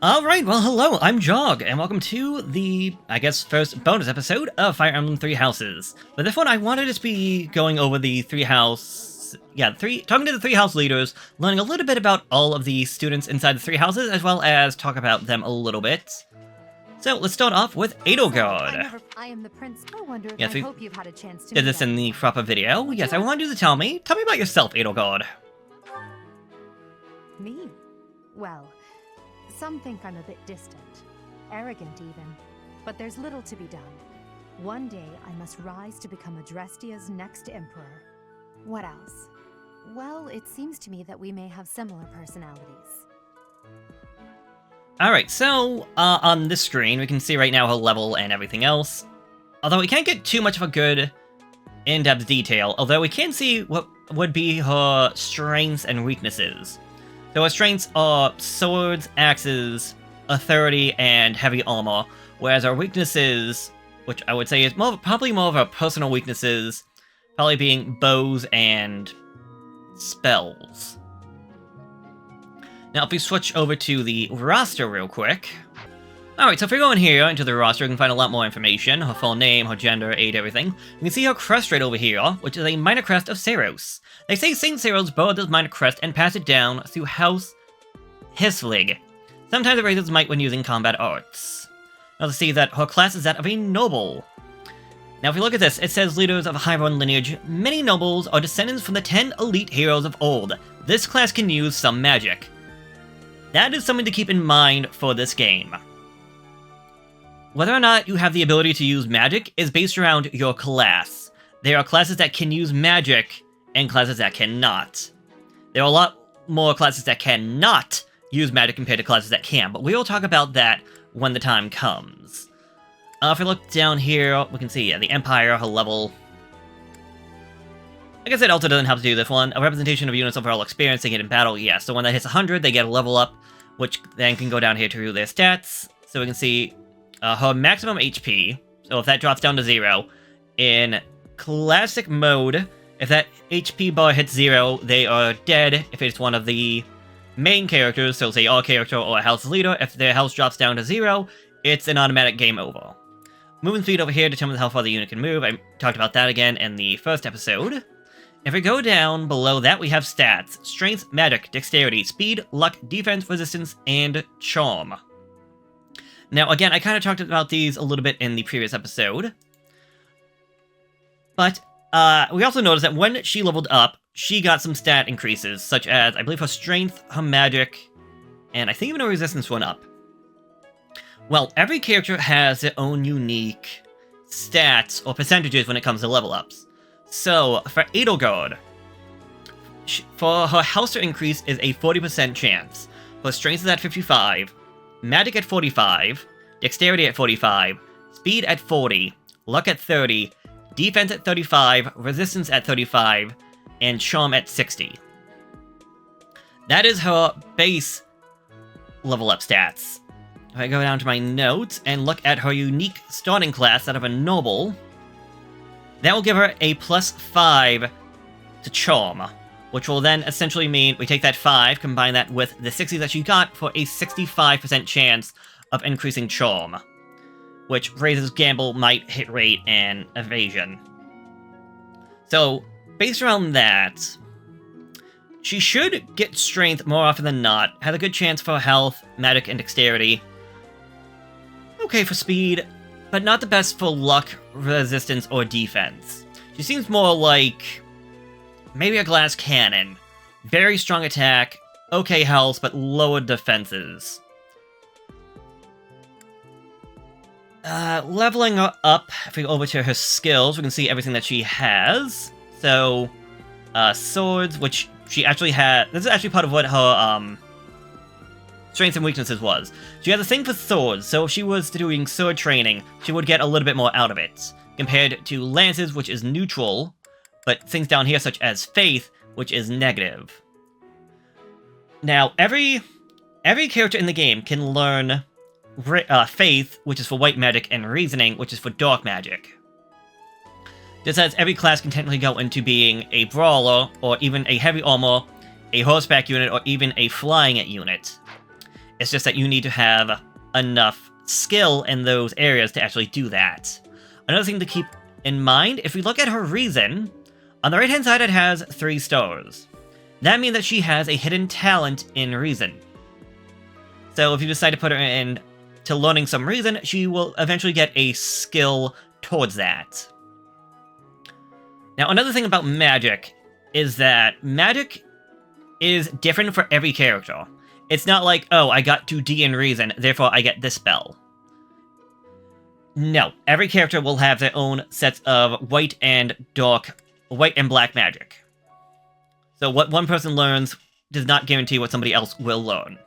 Alright, well hello, I'm Jog, and welcome to the, I guess, first bonus episode of Fire Emblem Three Houses. But this one, I wanted to be going over the talking to the three house leaders, learning a little bit about all of the students inside the three houses, as well as talk about them a little bit. So, let's start off with Edelgard. I am the prince. I wonder if Yes, I hope you've had a chance to did this in the proper video. Yes, I want you to tell me. Tell me about yourself, Edelgard. Me? Well, some think I'm a bit distant, arrogant even, but there's little to be done. One day I must rise to become Adrestia's next emperor. What else? Well, it seems to me that we may have similar personalities. Alright, so, on this screen, we can see right now her level and everything else. Although we can't get too much of a good in-depth detail, although we can see what would be her strengths and weaknesses. So her strengths are swords, axes, authority, and heavy armor, whereas her weaknesses, which I would say is probably more of her personal weaknesses, probably being bows and spells. Now if we switch over to the roster real quick. Alright, so if we go in here into the roster, we can find a lot more information. Her full name, her gender, age, everything. We can see her crest right over here, which is a minor crest of Seros. They say St. Seros borrowed this minor crest and passed it down through House Hislig. Sometimes it raises might when using combat arts. Now to see that her class is that of a noble. Now if we look at this, it says leaders of a high-born lineage. Many nobles are descendants from the 10 elite heroes of old. This class can use some magic. That is something to keep in mind for this game. Whether or not you have the ability to use magic is based around your class. There are classes that can use magic, and classes that cannot. There are a lot more classes that cannot use magic compared to classes that can, but we will talk about that when the time comes. If we look down here, we can see the Empire, her level. I guess it also doesn't have to do this one. A representation of units' overall experience they get in battle, yes. So when that hits 100, they get a level up, which then can go down here to their stats. So we can see her maximum HP, so if that drops down to 0, in classic mode, if that HP bar hits 0, they are dead if it's one of the main characters, so say our character or a house leader. If their health drops down to 0, it's an automatic game over. Movement speed over here determines how far the unit can move. I talked about that again in the first episode. If we go down below that, we have stats: strength, magic, dexterity, speed, luck, defense, resistance, and charm. Now, again, I kind of talked about these a little bit in the previous episode. But, we also noticed that when she leveled up, she got some stat increases, such as, I believe, her strength, her magic, and I think even her resistance went up. Well, every character has their own unique stats or percentages when it comes to level ups. So, for Edelgard, for her house to increase is a 40% chance. Her strength is at 55. Magic at 45, dexterity at 45, speed at 40, luck at 30, defense at 35, resistance at 35, and charm at 60. That is her base level up stats. If I go down to my notes and look at her unique starting class out of a noble, that will give her a +5 to charm, which will then essentially mean we take that 5, combine that with the 60 that she got for a 65% chance of increasing charm, which raises gamble, might, hit rate, and evasion. So, based around that, she should get strength more often than not, have a good chance for health, magic, and dexterity. Okay for speed, but not the best for luck, resistance, or defense. She seems more like maybe a glass cannon. Very strong attack, okay health, but lower defenses. Leveling her up, if we go over to her skills, we can see everything that she has. So, swords, which she actually had. This is actually part of what her, strengths and weaknesses was. She has a thing for swords, so if she was doing sword training, she would get a little bit more out of it, compared to lances, which is neutral, but things down here such as faith, which is negative. Now, every character in the game can learn faith, which is for white magic, and reasoning, which is for dark magic. This says every class can technically go into being a brawler, or even a heavy armor, a horseback unit, or even a flying unit. It's just that you need to have enough skill in those areas to actually do that. Another thing to keep in mind, if we look at her reason, on the right-hand side it has 3 stars. That means that she has a hidden talent in reason. So if you decide to put her in to learning some reason, she will eventually get a skill towards that. Now, another thing about magic is that magic is different for every character. It's not like, oh, I got 2D in reason, therefore I get this spell. No, every character will have their own sets of white and black magic. So what one person learns does not guarantee what somebody else will learn.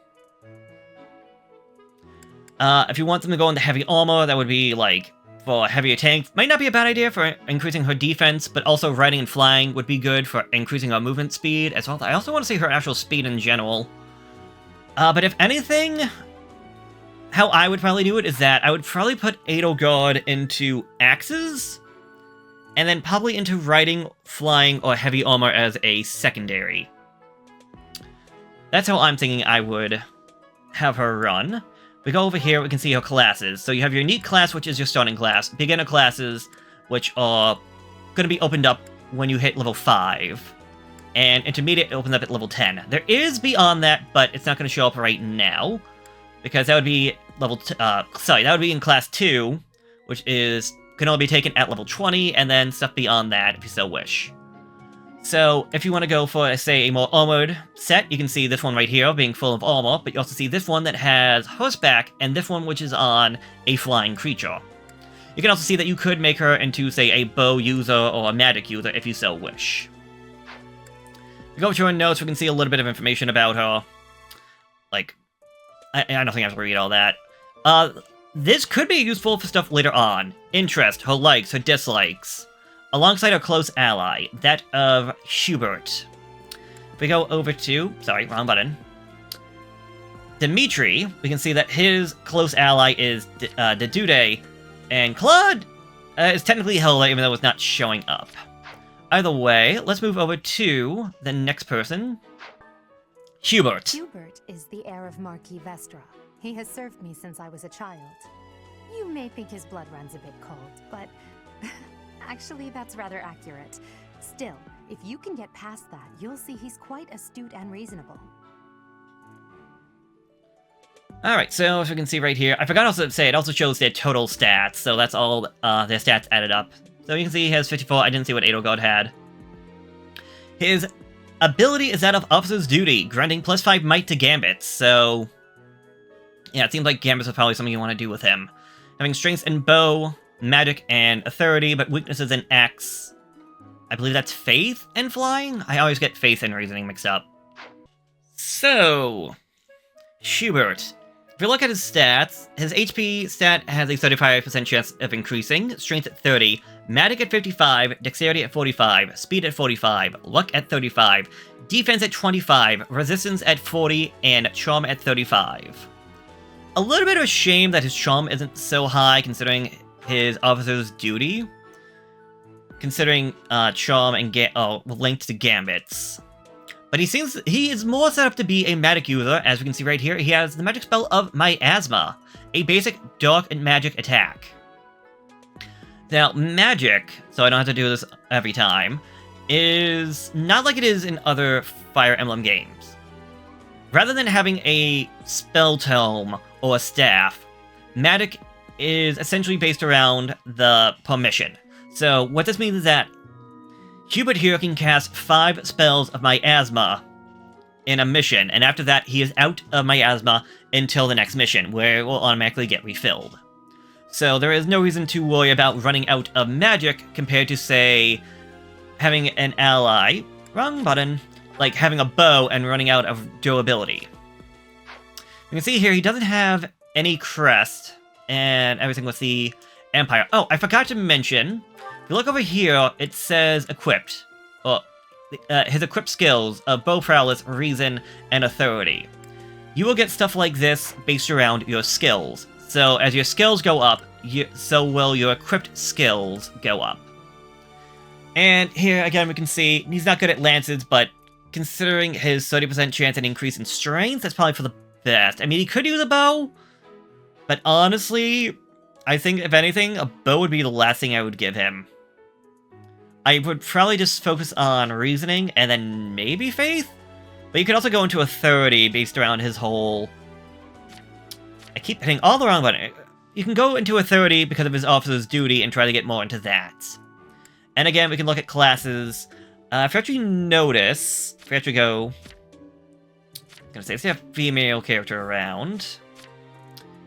If you want them to go into heavy armor, that would be like for heavier tanks. Might not be a bad idea for increasing her defense, but also riding and flying would be good for increasing her movement speed as well. I also want to see her actual speed in general. But if anything, how I would probably do it is that I would probably put Edelgard into axes, and then probably into riding, flying, or heavy armor as a secondary. That's how I'm thinking I would have her run. We go over here, we can see her classes. So you have your unique class, which is your starting class. Beginner classes, which are going to be opened up when you hit level 5. And intermediate opens up at level 10. There is beyond that, but it's not going to show up right now. Because that would be that would be in class 2, which can only be taken at level 20, and then stuff beyond that if you so wish. So, if you want to go for, say, a more armored set, you can see this one right here being full of armor, but you also see this one that has horseback, and this one which is on a flying creature. You can also see that you could make her into, say, a bow user or a magic user if you so wish. If we go to her notes, we can see a little bit of information about her. Like, I don't think I have to read all that. This could be useful for stuff later on. Interest, her likes, her dislikes. Alongside her close ally, that of Hubert. If we go over to... Sorry, wrong button. Dimitri, we can see that his close ally is Dedude, and Claude is technically Hilda, even though it's not showing up. Either way, let's move over to the next person. Hubert. Hubert is the heir of Marquis Vestra. He has served me since I was a child. You may think his blood runs a bit cold, but actually that's rather accurate. Still, if you can get past that, you'll see he's quite astute and reasonable. Alright, so as you can see right here, I forgot also to say, it also shows their total stats, so that's all their stats added up. So you can see he has 54, I didn't see what Edelgard had. His ability is that of Officer's Duty, granting +5 might to Gambits, so... yeah, it seems like Gambits is probably something you want to do with him. Having strengths in bow, magic, and authority, but weaknesses in axe. I believe that's faith and flying? I always get faith and reasoning mixed up. So... Hubert. If you look at his stats, his HP stat has a 35% chance of increasing, strength at 30, magic at 55, dexterity at 45, speed at 45, luck at 35, defense at 25, resistance at 40, and charm at 35. A little bit of a shame that his charm isn't so high considering his officer's duty. Considering charm and linked to gambits. But he is more set up to be a magic user, as we can see right here. He has the magic spell of Miasma, a basic dark and magic attack. Now, magic, so I don't have to do this every time, is not like it is in other Fire Emblem games. Rather than having a spell tome or a staff, magic is essentially based around the permission. So what this means is that Hubert here can cast 5 spells of Miasma in a mission, and after that he is out of Miasma until the next mission, where it will automatically get refilled. So there is no reason to worry about running out of magic compared to, say, having an ally, wrong button, like having a bow and running out of durability. You can see here he doesn't have any crest and everything with the Empire. Oh, I forgot to mention, if you look over here, it says equipped. His equipped skills of bow prowess, reason, and authority. You will get stuff like this based around your skills. So as your skills go up, so will your equipped skills go up. And here again we can see he's not good at lances, but considering his 30% chance and increase in strength, that's probably best. I mean, he could use a bow, but honestly, I think, if anything, a bow would be the last thing I would give him. I would probably just focus on reasoning, and then maybe faith? But you could also go into a 30 based around his whole... I keep hitting all the wrong button. You can go into a 30 because of his officer's duty and try to get more into that. And again, we can look at classes. If you actually notice, if you actually go... I'm gonna say, let's see a female character around.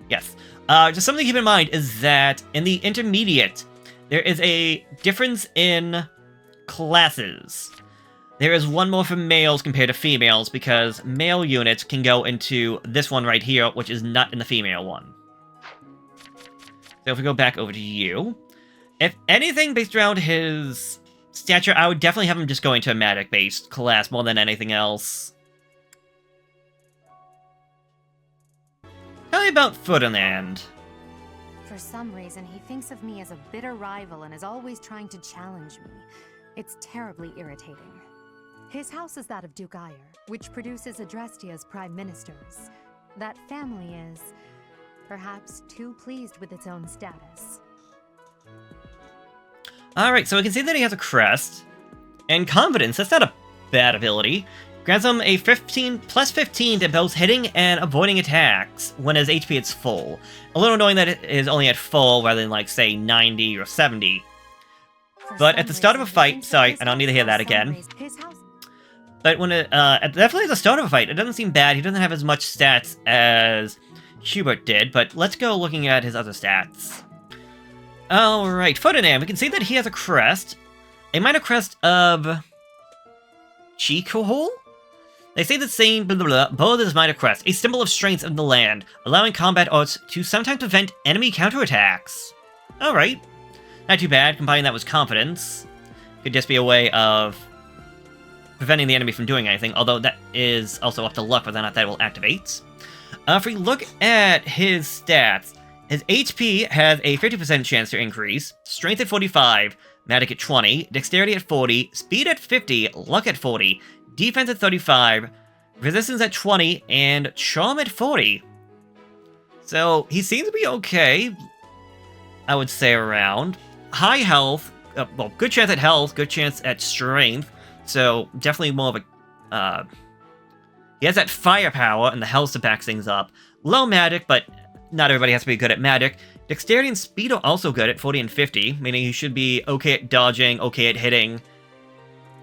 Yes. Just something to keep in mind is that in the intermediate, there is a difference in classes. There is one more for males compared to females, because male units can go into this one right here, which is not in the female one. So if we go back over to you, if anything based around his stature, I would definitely have him just go into a magic-based class more than anything else. Tell me about Ferdinand. For some reason, he thinks of me as a bitter rival and is always trying to challenge me. It's terribly irritating. His house is that of Duke Ire, which produces Adrestia's prime ministers. That family is, perhaps, too pleased with its own status. Alright, so we can see that he has a crest. And confidence, that's not a bad ability. Grants him a plus 15 to both hitting and avoiding attacks when his HP is full. A little annoying that it is only at full rather than, like, say, 90 or 70. But at the start of a fight, sorry, I don't need to hear that again. But when definitely at the start of a fight, it doesn't seem bad. He doesn't have as much stats as Hubert did, but let's go looking at his other stats. Alright, Ferdinand, we can see that he has a crest. A minor crest of... Chikohol? They say the same blah blah blah, both as minor crest, a symbol of strength in the land, allowing combat arts to sometimes prevent enemy counterattacks. Alright. Not too bad, combining that with confidence. Could just be a way of preventing the enemy from doing anything, although that is also up to luck whether or not that will activate. If we look at his stats, his HP has a 50% chance to increase, strength at 45, magic at 20, dexterity at 40, speed at 50, luck at 40, defense at 35, resistance at 20, and charm at 40. So, he seems to be okay, I would say, around. High health, well, good chance at health, good chance at strength, so definitely more of a, he has that firepower and the health to back things up. Low magic, but not everybody has to be good at magic. Dexterity and speed are also good at 40 and 50, meaning he should be okay at dodging, okay at hitting,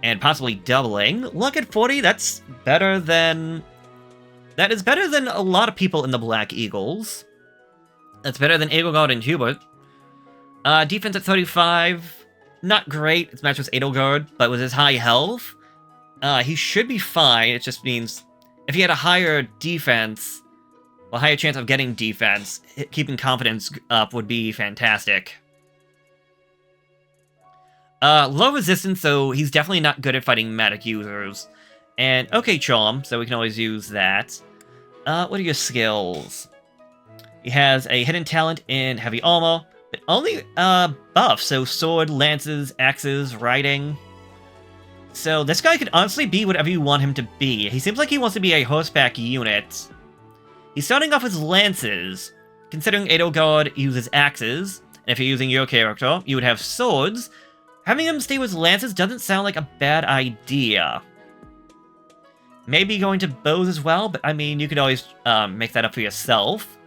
and possibly doubling. Luck at 40, that's better than... That is better than a lot of people in the Black Eagles. That's better than Edelgard and Hubert. Defense at 35, not great. It's matched with Edelgard, but with his high health, he should be fine. It just means if he had a higher defense, a higher chance of getting defense, keeping confidence up would be fantastic. Low resistance, so he's definitely not good at fighting magic users. And, okay, charm, so we can always use that. What are your skills? He has a hidden talent in heavy armor, but only buff, so sword, lances, axes, riding. So this guy could honestly be whatever you want him to be. He seems like he wants to be a horseback unit. He's starting off with lances. Considering Edelgard uses axes, and if you're using your character, you would have swords. Having him stay with lances doesn't sound like a bad idea. Maybe going to bows as well, but I mean, you could always make that up for yourself.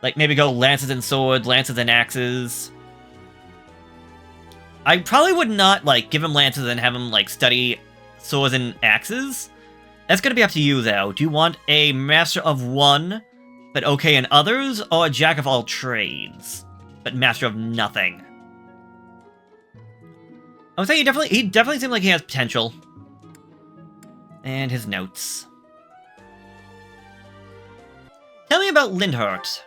Like, maybe go lances and swords, lances and axes. I probably would not, like, give him lances and have him, like, study swords and axes. That's gonna be up to you, though. Do you want a master of one, but okay in others, or a jack of all trades, but master of nothing? I would say he definitely seems like he has potential. And his notes. Tell me about Lindhart.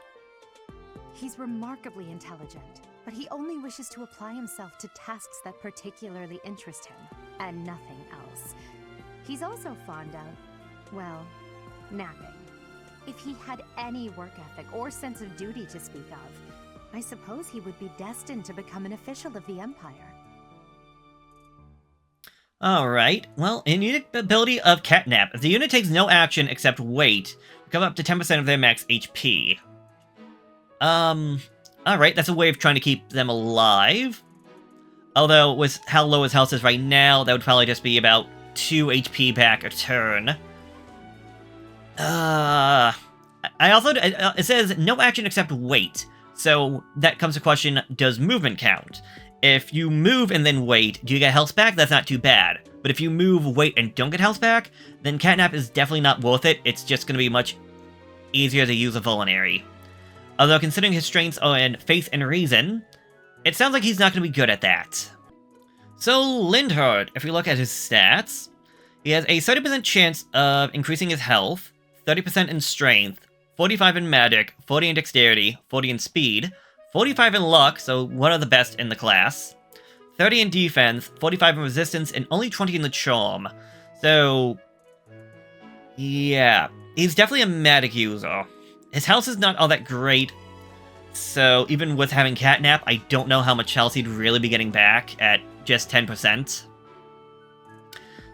He's remarkably intelligent, but he only wishes to apply himself to tasks that particularly interest him, and nothing else. He's also fond of, well, napping. If he had any work ethic or sense of duty to speak of, I suppose he would be destined to become an official of the Empire. Alright, well, in unit ability of Catnap, if the unit takes no action except wait, recover up to 10% of their max HP. Alright, that's a way of trying to keep them alive. Although, with how low his health is right now, that would probably just be about 2 HP back a turn. I also, it says no action except wait. So, that comes to question, does movement count? If you move and then wait, do you get health back? That's not too bad. But if you move, wait, and don't get health back, then Catnap is definitely not worth it. It's just going to be much easier to use a Vulnerary. Although, considering his strengths on Faith and Reason, it sounds like he's not going to be good at that. So, Lindhard, if we look at his stats, he has a 30% chance of increasing his health, 30% in strength, 45 in magic, 40 in dexterity, 40 in speed, 45 in luck, so one of the best in the class, 30 in defense, 45 in resistance, and only 20 in the charm. So, yeah, he's definitely a magic user. His health is not all that great, so even with having Catnap, I don't know how much health he'd really be getting back at just 10%.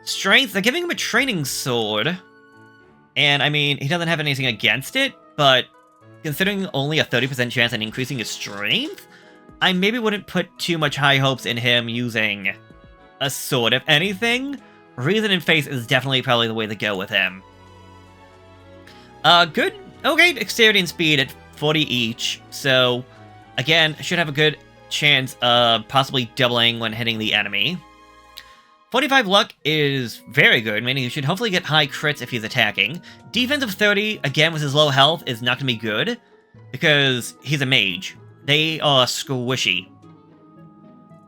Strength, they're giving him a training sword, and I mean, he doesn't have anything against it, but considering only a 30% chance at increasing his strength, I maybe wouldn't put too much high hopes in him using a sword. If anything, Reason and Faith is definitely probably the way to go with him. Good. Okay, dexterity and speed at 40 each, so again, should have a good chance of possibly doubling when hitting the enemy. 45 luck is very good, meaning he should hopefully get high crits if he's attacking. Defense of 30, again with his low health, is not going to be good, because he's a mage. They are squishy.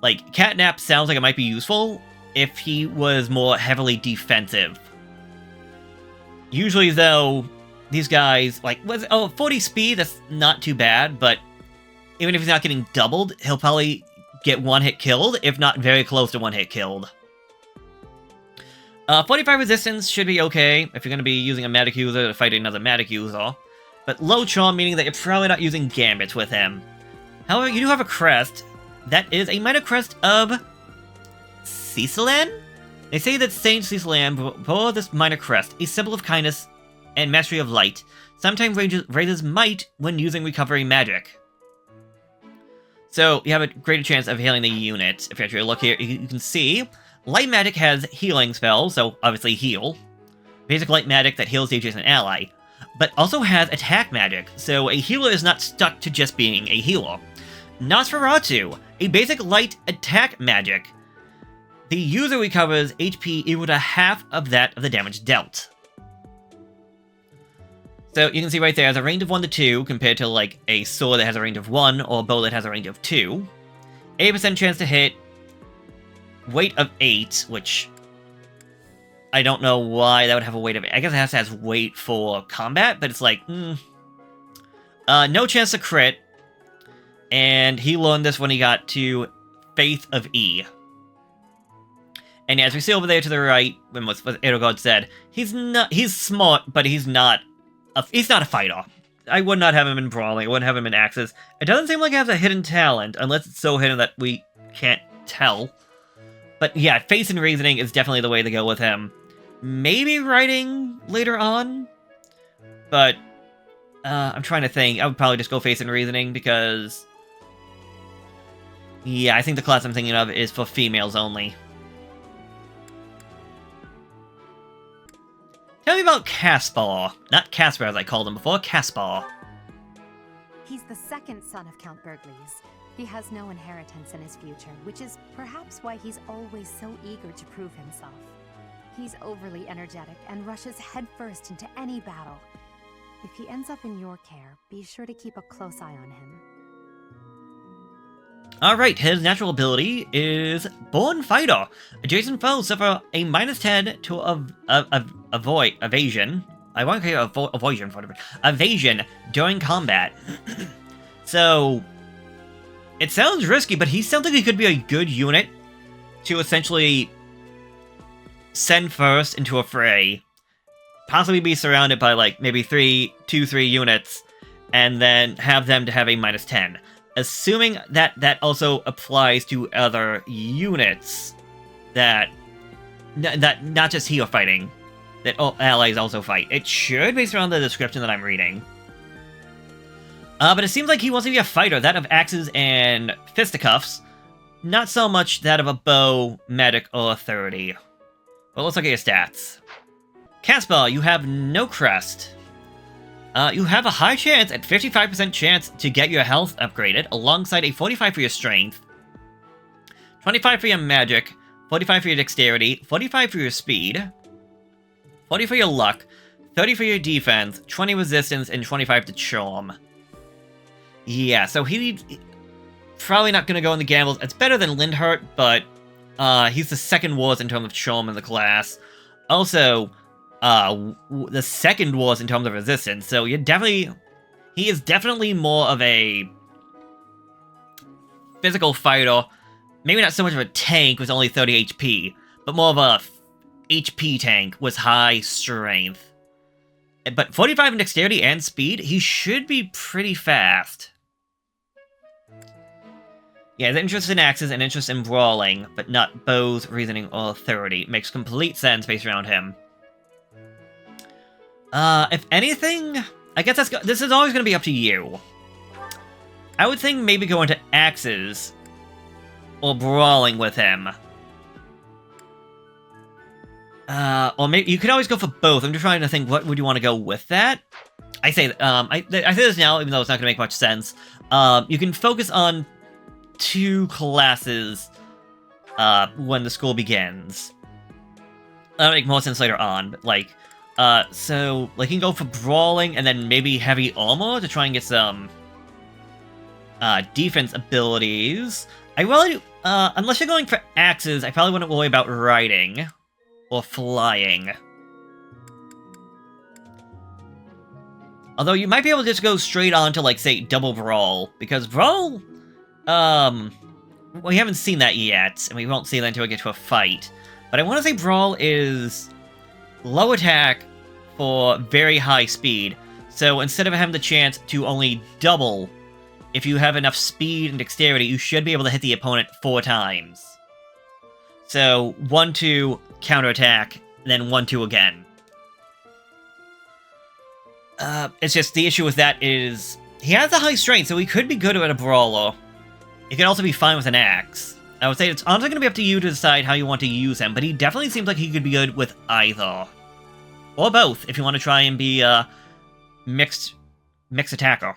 Like, Catnap sounds like it might be useful if he was more heavily defensive. Usually, though, these guys, like, 40 speed, that's not too bad, but even if he's not getting doubled, he'll probably get one hit killed, if not very close to one hit killed. 45 resistance should be okay if you're going to be using a magic user to fight another magic user. But low charm, meaning that you're probably not using gambits with him. However, you do have a crest. That is a minor crest of Cecilan? They say that Saint Cecilan bore this minor crest, a symbol of kindness and mastery of light. Sometimes raises might when using recovery magic. So, you have a greater chance of healing the unit. If you actually look here, you can see light magic has healing spells, so obviously heal. Basic light magic that heals the adjacent ally. But also has attack magic, so a healer is not stuck to just being a healer. Nosferatu, a basic light attack magic. The user recovers HP equal to half of that of the damage dealt. So you can see right there, it has a range of 1 to 2, compared to like a sword that has a range of 1, or a bow that has a range of 2. 80% chance to hit, weight of 8, which I don't know why that would have a weight of 8. I guess it has weight for combat, but it's like, no chance to crit, and he learned this when he got to Faith of E. And as we see over there to the right, when what Edelgard said, he's smart, but he's not a fighter. I would not have him in Brawling, I wouldn't have him in Axes. It doesn't seem like he has a hidden talent, unless it's so hidden that we can't tell. But yeah, Faith and Reasoning is definitely the way to go with him. Maybe writing later on, but I'm trying to think. I would probably just go Faith and Reasoning, because yeah, I think the class I'm thinking of is for females only. Tell me about Caspar. Not Casper as I called him before, Caspar. He's the second son of Count Burgles. He has no inheritance in his future, which is perhaps why he's always so eager to prove himself. He's overly energetic and rushes headfirst into any battle. If he ends up in your care, be sure to keep a close eye on him. Alright, his natural ability is Born Fighter. Adjacent foes suffer a -10 to avoid evasion. I want to say avoidance for evasion during combat. So, it sounds risky, but he sounds like he could be a good unit to essentially send first into a fray. Possibly be surrounded by like maybe 2-3 units, and then have them to have a -10. Assuming that that also applies to other units that that not just he are fighting, that all allies also fight. It should, based around the description that I'm reading. But it seems like he wants to be a fighter, that of axes and fisticuffs, not so much that of a bow, medic, or authority. Well, let's look at your stats. Casper, you have no crest. You have a high chance, at 55% chance, to get your health upgraded, alongside a 45 for your strength, 25 for your magic, 45 for your dexterity, 45 for your speed, 40 for your luck, 30 for your defense, 20 resistance, and 25 to charm. Yeah, so he's probably not going to go in the gambles. It's better than Lindhart, but he's the second worst in terms of charm in the class. Also, the second worst in terms of resistance, so he is definitely more of a physical fighter. Maybe not so much of a tank with only 30 HP, but more of a HP tank with high strength. But 45 in dexterity and speed, he should be pretty fast. Yeah, the interest in axes and interest in brawling, but not bows, reasoning, or authority. Makes complete sense based around him. If anything, I guess this is always going to be up to you. I would think maybe go into axes or brawling with him. Or maybe you could always go for both. I'm just trying to think, what would you want to go with that? I say this now, even though it's not going to make much sense. You can focus on 2 classes when the school begins. That'll make more sense later on, but like, so like you can go for brawling and then maybe heavy armor to try and get some defense abilities. I really, unless you're going for axes, I probably wouldn't worry about riding or flying. Although you might be able to just go straight on to, like, say, double brawl, because brawl, we haven't seen that yet, and we won't see that until we get to a fight. But I want to say brawl is low attack for very high speed, so instead of having the chance to only double, if you have enough speed and dexterity, you should be able to hit the opponent 4 times. So, 1-2, counterattack, then 1-2 again. It's just, the issue with that is, he has a high strength, so he could be good at a brawler. He could also be fine with an axe. I would say it's honestly going to be up to you to decide how you want to use him, but he definitely seems like he could be good with either. Or both, if you want to try and be a mixed attacker.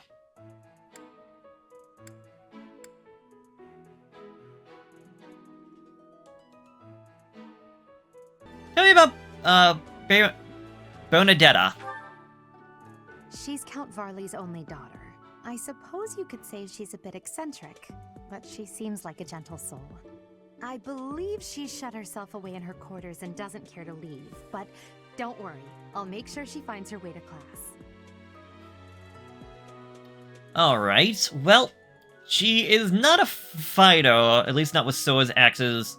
Tell me about, Bernadetta. She's Count Varley's only daughter. I suppose you could say she's a bit eccentric, but she seems like a gentle soul. I believe she shut herself away in her quarters and doesn't care to leave, but don't worry, I'll make sure she finds her way to class. Alright, well, she is not a fighter, at least not with swords, axes,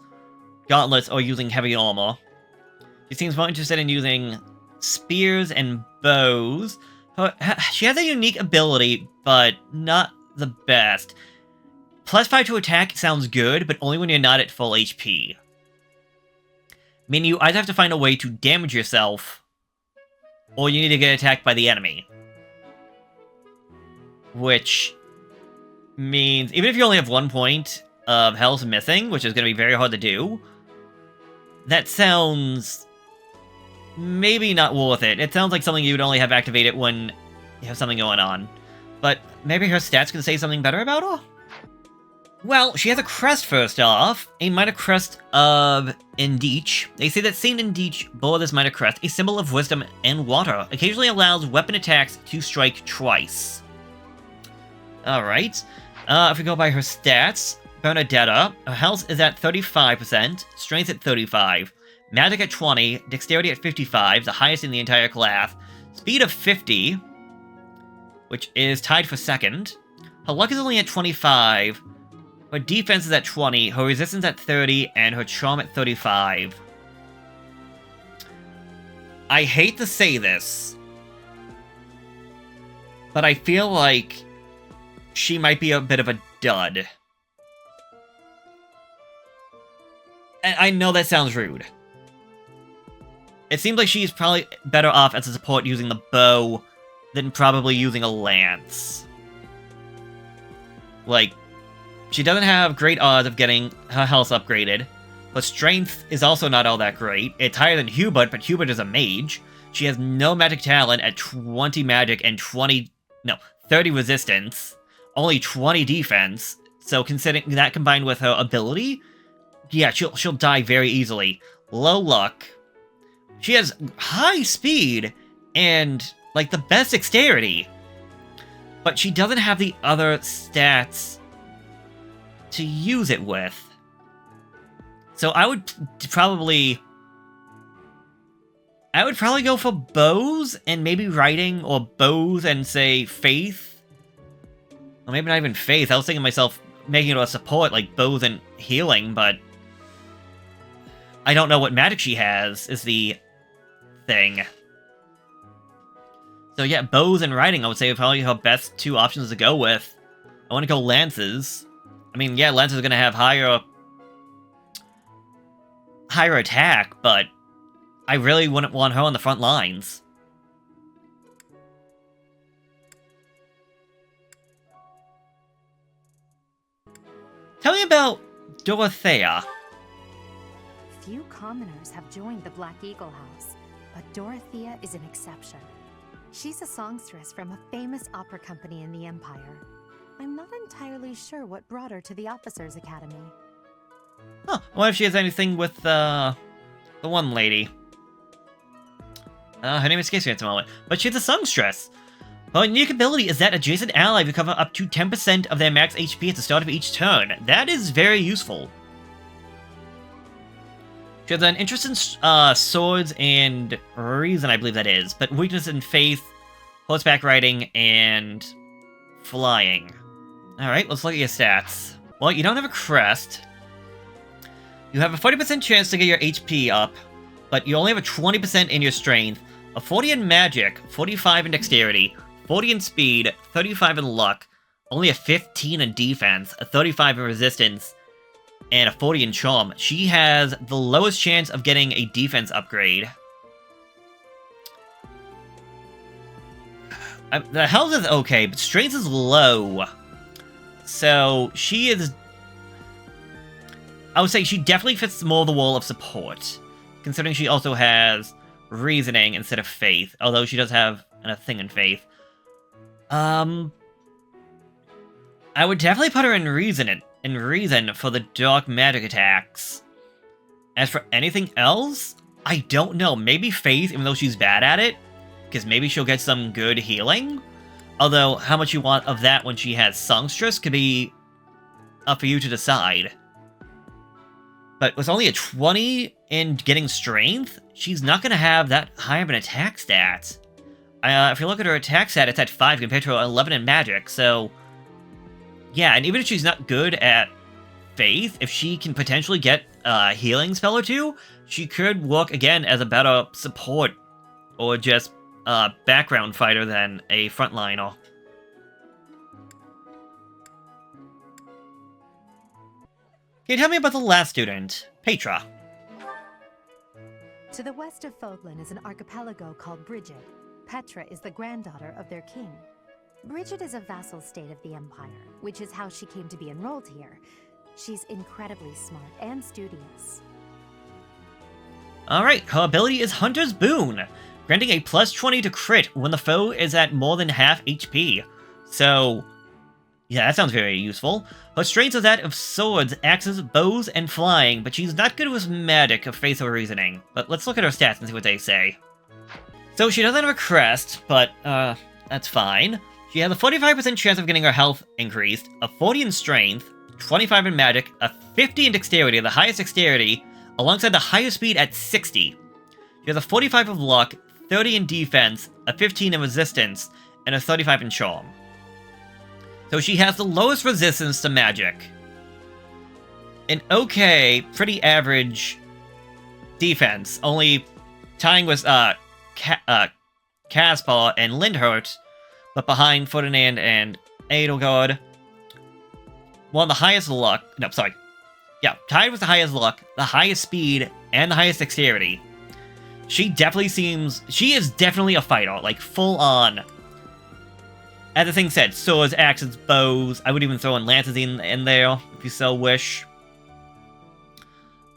gauntlets, or using heavy armor. She seems more interested in using spears and bows. She has a unique ability, but not the best. +5 to attack sounds good, but only when you're not at full HP. Meaning you either have to find a way to damage yourself, or you need to get attacked by the enemy. Which means, even if you only have 1 point of health missing, which is going to be very hard to do, that sounds maybe not worth it. It sounds like something you would only have activated when you have something going on. But maybe her stats can say something better about her? Well, she has a crest first off, a minor crest of Indich. They say that Saint Indich bore this minor crest, a symbol of wisdom and water, occasionally allows weapon attacks to strike twice. Alright, if we go by her stats, Bernadetta, her health is at 35%, strength at 35%, magic at 20, dexterity at 55, the highest in the entire class, speed of 50, which is tied for second. Her luck is only at 25, her defense is at 20, her resistance at 30, and her charm at 35. I hate to say this, but I feel like she might be a bit of a dud. And I know that sounds rude. it seems like she's probably better off as a support using the bow than probably using a lance. Like, she doesn't have great odds of getting her health upgraded, but strength is also not all that great. It's higher than Hubert, but Hubert is a mage. She has no magic talent at 20 magic and 30 resistance, only 20 defense. So considering that combined with her ability, yeah, she'll die very easily. Low luck. She has high speed and, like, the best dexterity. But she doesn't have the other stats to use it with. So I would probably go for bows and maybe writing, or bows and, say, faith. Or maybe not even faith. I was thinking to myself making it a support, like bows and healing, but I don't know what magic she has, is the thing. So yeah, bows and writing, I would say, are probably her best two options to go with. I want to go lances. I mean, yeah, lances are going to have higher attack, but I really wouldn't want her on the front lines. Tell me about Dorothea. Few commoners have joined the Black Eagle House, but Dorothea is an exception. She's a songstress from a famous opera company in the Empire. I'm not entirely sure what brought her to the Officers' Academy. Huh, I wonder if she has anything with, the one lady. Her name escapes me at the moment, but she's a songstress. Her unique ability is that adjacent allies recover up to 10% of their max HP at the start of each turn. That is very useful. She has an interest in swords and reason, I believe that is, but weakness in faith, horseback riding, and flying. Alright, let's look at your stats. Well, you don't have a crest. You have a 40% chance to get your HP up, but you only have a 20% in your strength, a 40 in magic, 45 in dexterity, 40 in speed, 35 in luck, only a 15 in defense, a 35 in resistance, and a 40 in charm. She has the lowest chance of getting a defense upgrade. The health is okay, but strength is low. So she is... I would say she definitely fits more the role of support, considering she also has reasoning instead of faith, although she does have a thing in faith. I would definitely put her in reason for the dark magic attacks. As for anything else, I don't know. Maybe faith, even though she's bad at it, because maybe she'll get some good healing. Although, how much you want of that when she has songstress could be up for you to decide. But with only a 20 in getting strength, she's not going to have that high of an attack stat. If you look at her attack stat, it's at 5 compared to her 11 in magic, so... Yeah, and even if she's not good at faith, if she can potentially get a healing spell or two, she could work again as a better support, or just a background fighter than a frontliner. Can you tell me about the last student, Petra? To the west of Foglin is an archipelago called Brigid. Petra is the granddaughter of their king. Brigid is a vassal state of the Empire, which is how she came to be enrolled here. She's incredibly smart and studious. Alright, her ability is Hunter's Boon, granting a plus 20 to crit when the foe is at more than half HP. So, yeah, that sounds very useful. Her strengths are that of swords, axes, bows, and flying, but she's not good with magic of faith or reasoning. But let's look at her stats and see what they say. So she doesn't have a crest, but, that's fine. She has a 45% chance of getting her health increased, a 40 in strength, 25 in magic, a 50 in dexterity, the highest dexterity, alongside the highest speed at 60. She has a 45 of luck, 30 in defense, a 15 in resistance, and a 35 in charm. So she has the lowest resistance to magic. An okay, pretty average defense, only tying with Caspar and Lindhurt, but behind Ferdinand and Edelgard. One of the highest luck, no, sorry. Yeah, tied with the highest luck, the highest speed, and the highest dexterity. She definitely seems... She is definitely a fighter, like, full on. As the thing said, swords, axes, bows. I would even throw in lances in there, if you so wish.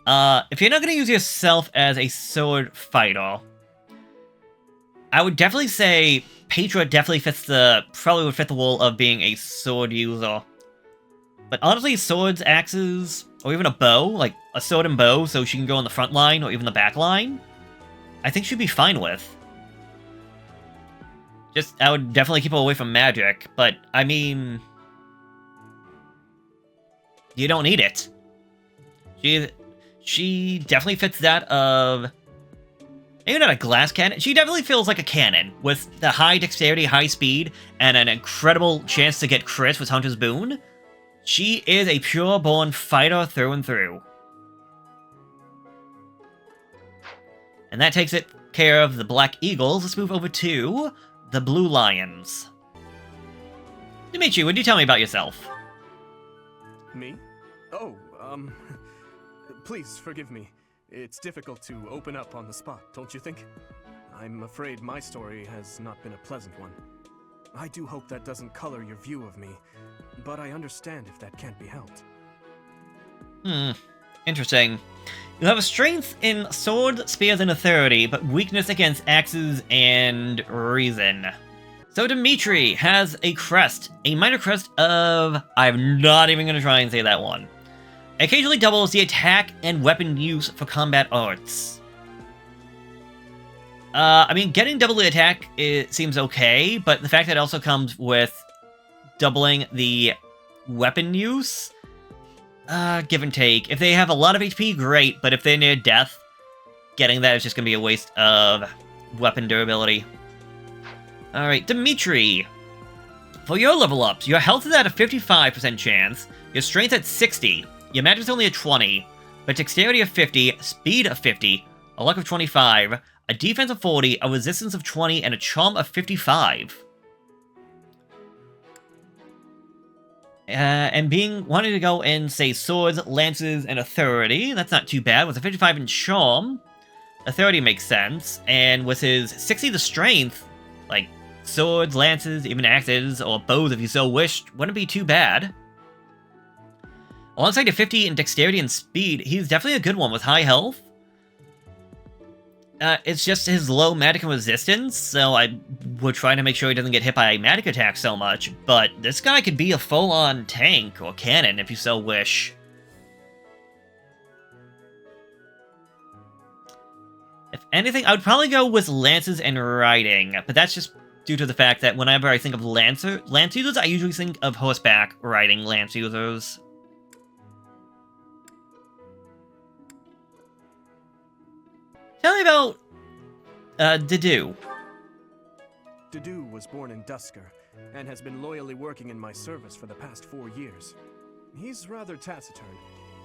If you're not going to use yourself as a sword fighter, I would definitely say Petra definitely probably would fit the role of being a sword user. But honestly, swords, axes, or even a bow, like a sword and bow, so she can go on the front line or even the back line, I think she'd be fine with. Just, I would definitely keep her away from magic, but, I mean... You don't need it. She definitely fits that of... Maybe not a glass cannon. She definitely feels like a cannon, with the high dexterity, high speed, and an incredible chance to get crits with Hunter's Boon. She is a pure-born fighter through and through. And that takes it care of the Black Eagles. Let's move over to the Blue Lions. Dimitri, would you tell me about yourself? Me? Oh, please forgive me. It's difficult to open up on the spot, don't you think? I'm afraid my story has not been a pleasant one. I do hope that doesn't color your view of me, but I understand if that can't be helped. Interesting. You have a strength in sword, spears, and authority, but weakness against axes and reason. So Dimitri has a crest, a minor crest of... I'm not even going to try and say that one. Occasionally doubles the attack and weapon use for combat arts. I mean, getting double the attack, it seems okay, but the fact that it also comes with doubling the weapon use, give and take. If they have a lot of HP, great, but if they're near death, getting that is just going to be a waste of weapon durability. Alright, Dimitri. For your level ups, your health is at a 55% chance, your strength at 60, your magic is only a 20, but dexterity of 50, speed of 50, a luck of 25, a defense of 40, a resistance of 20, and a charm of 55. And wanting to go in, say, swords, lances, and authority, that's not too bad. With a 55 in charm, authority makes sense. And with his 60 to strength, like swords, lances, even axes, or bows if you so wished, wouldn't be too bad. Alongside a 50 in dexterity and speed, he's definitely a good one with high health. It's just his low magic and resistance, so I would try to make sure he doesn't get hit by magic attacks so much, but this guy could be a full-on tank or cannon if you so wish. If anything, I would probably go with lances and riding, but that's just due to the fact that whenever I think of lance users, I usually think of horseback riding lance users. Tell me about, Dedue. Dedue was born in Dusker, and has been loyally working in my service for the past 4 years. He's rather taciturn,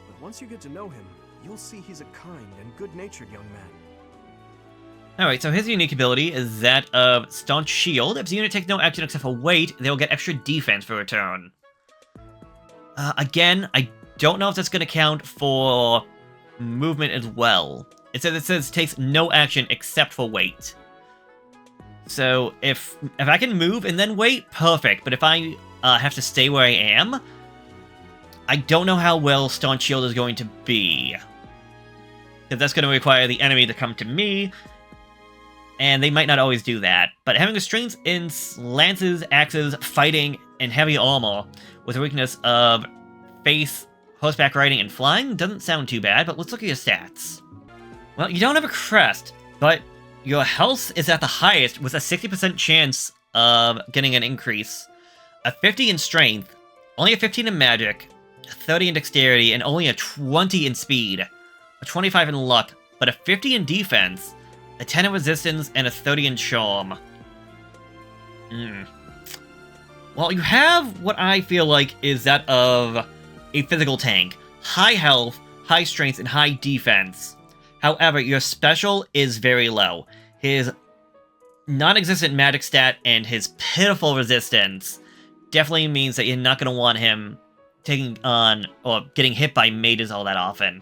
but once you get to know him, you'll see he's a kind and good-natured young man. Alright, so his unique ability is that of Staunch Shield. If the unit takes no action except for weight, they'll get extra defense for a turn. Again, I don't know if that's going to count for movement as well. It says takes no action except for weight. So if I can move and then wait, perfect. But if I have to stay where I am, I don't know how well Staunch Shield is going to be. Because that's going to require the enemy to come to me, and they might not always do that. But having a strength in lances, axes, fighting, and heavy armor, with a weakness of faith, horseback riding, and flying doesn't sound too bad, but let's look at your stats. Well, you don't have a crest, but your health is at the highest with a 60% chance of getting an increase. A 50 in strength, only a 15 in magic, 30 in dexterity, and only a 20 in speed. A 25 in luck, but a 50 in defense, a 10 in resistance, and a 30 in charm. Well, you have what I feel like is that of a physical tank. High health, high strength, and high defense. However, your special is very low. His non-existent magic stat and his pitiful resistance definitely means that you're not going to want him taking on or getting hit by mages all that often.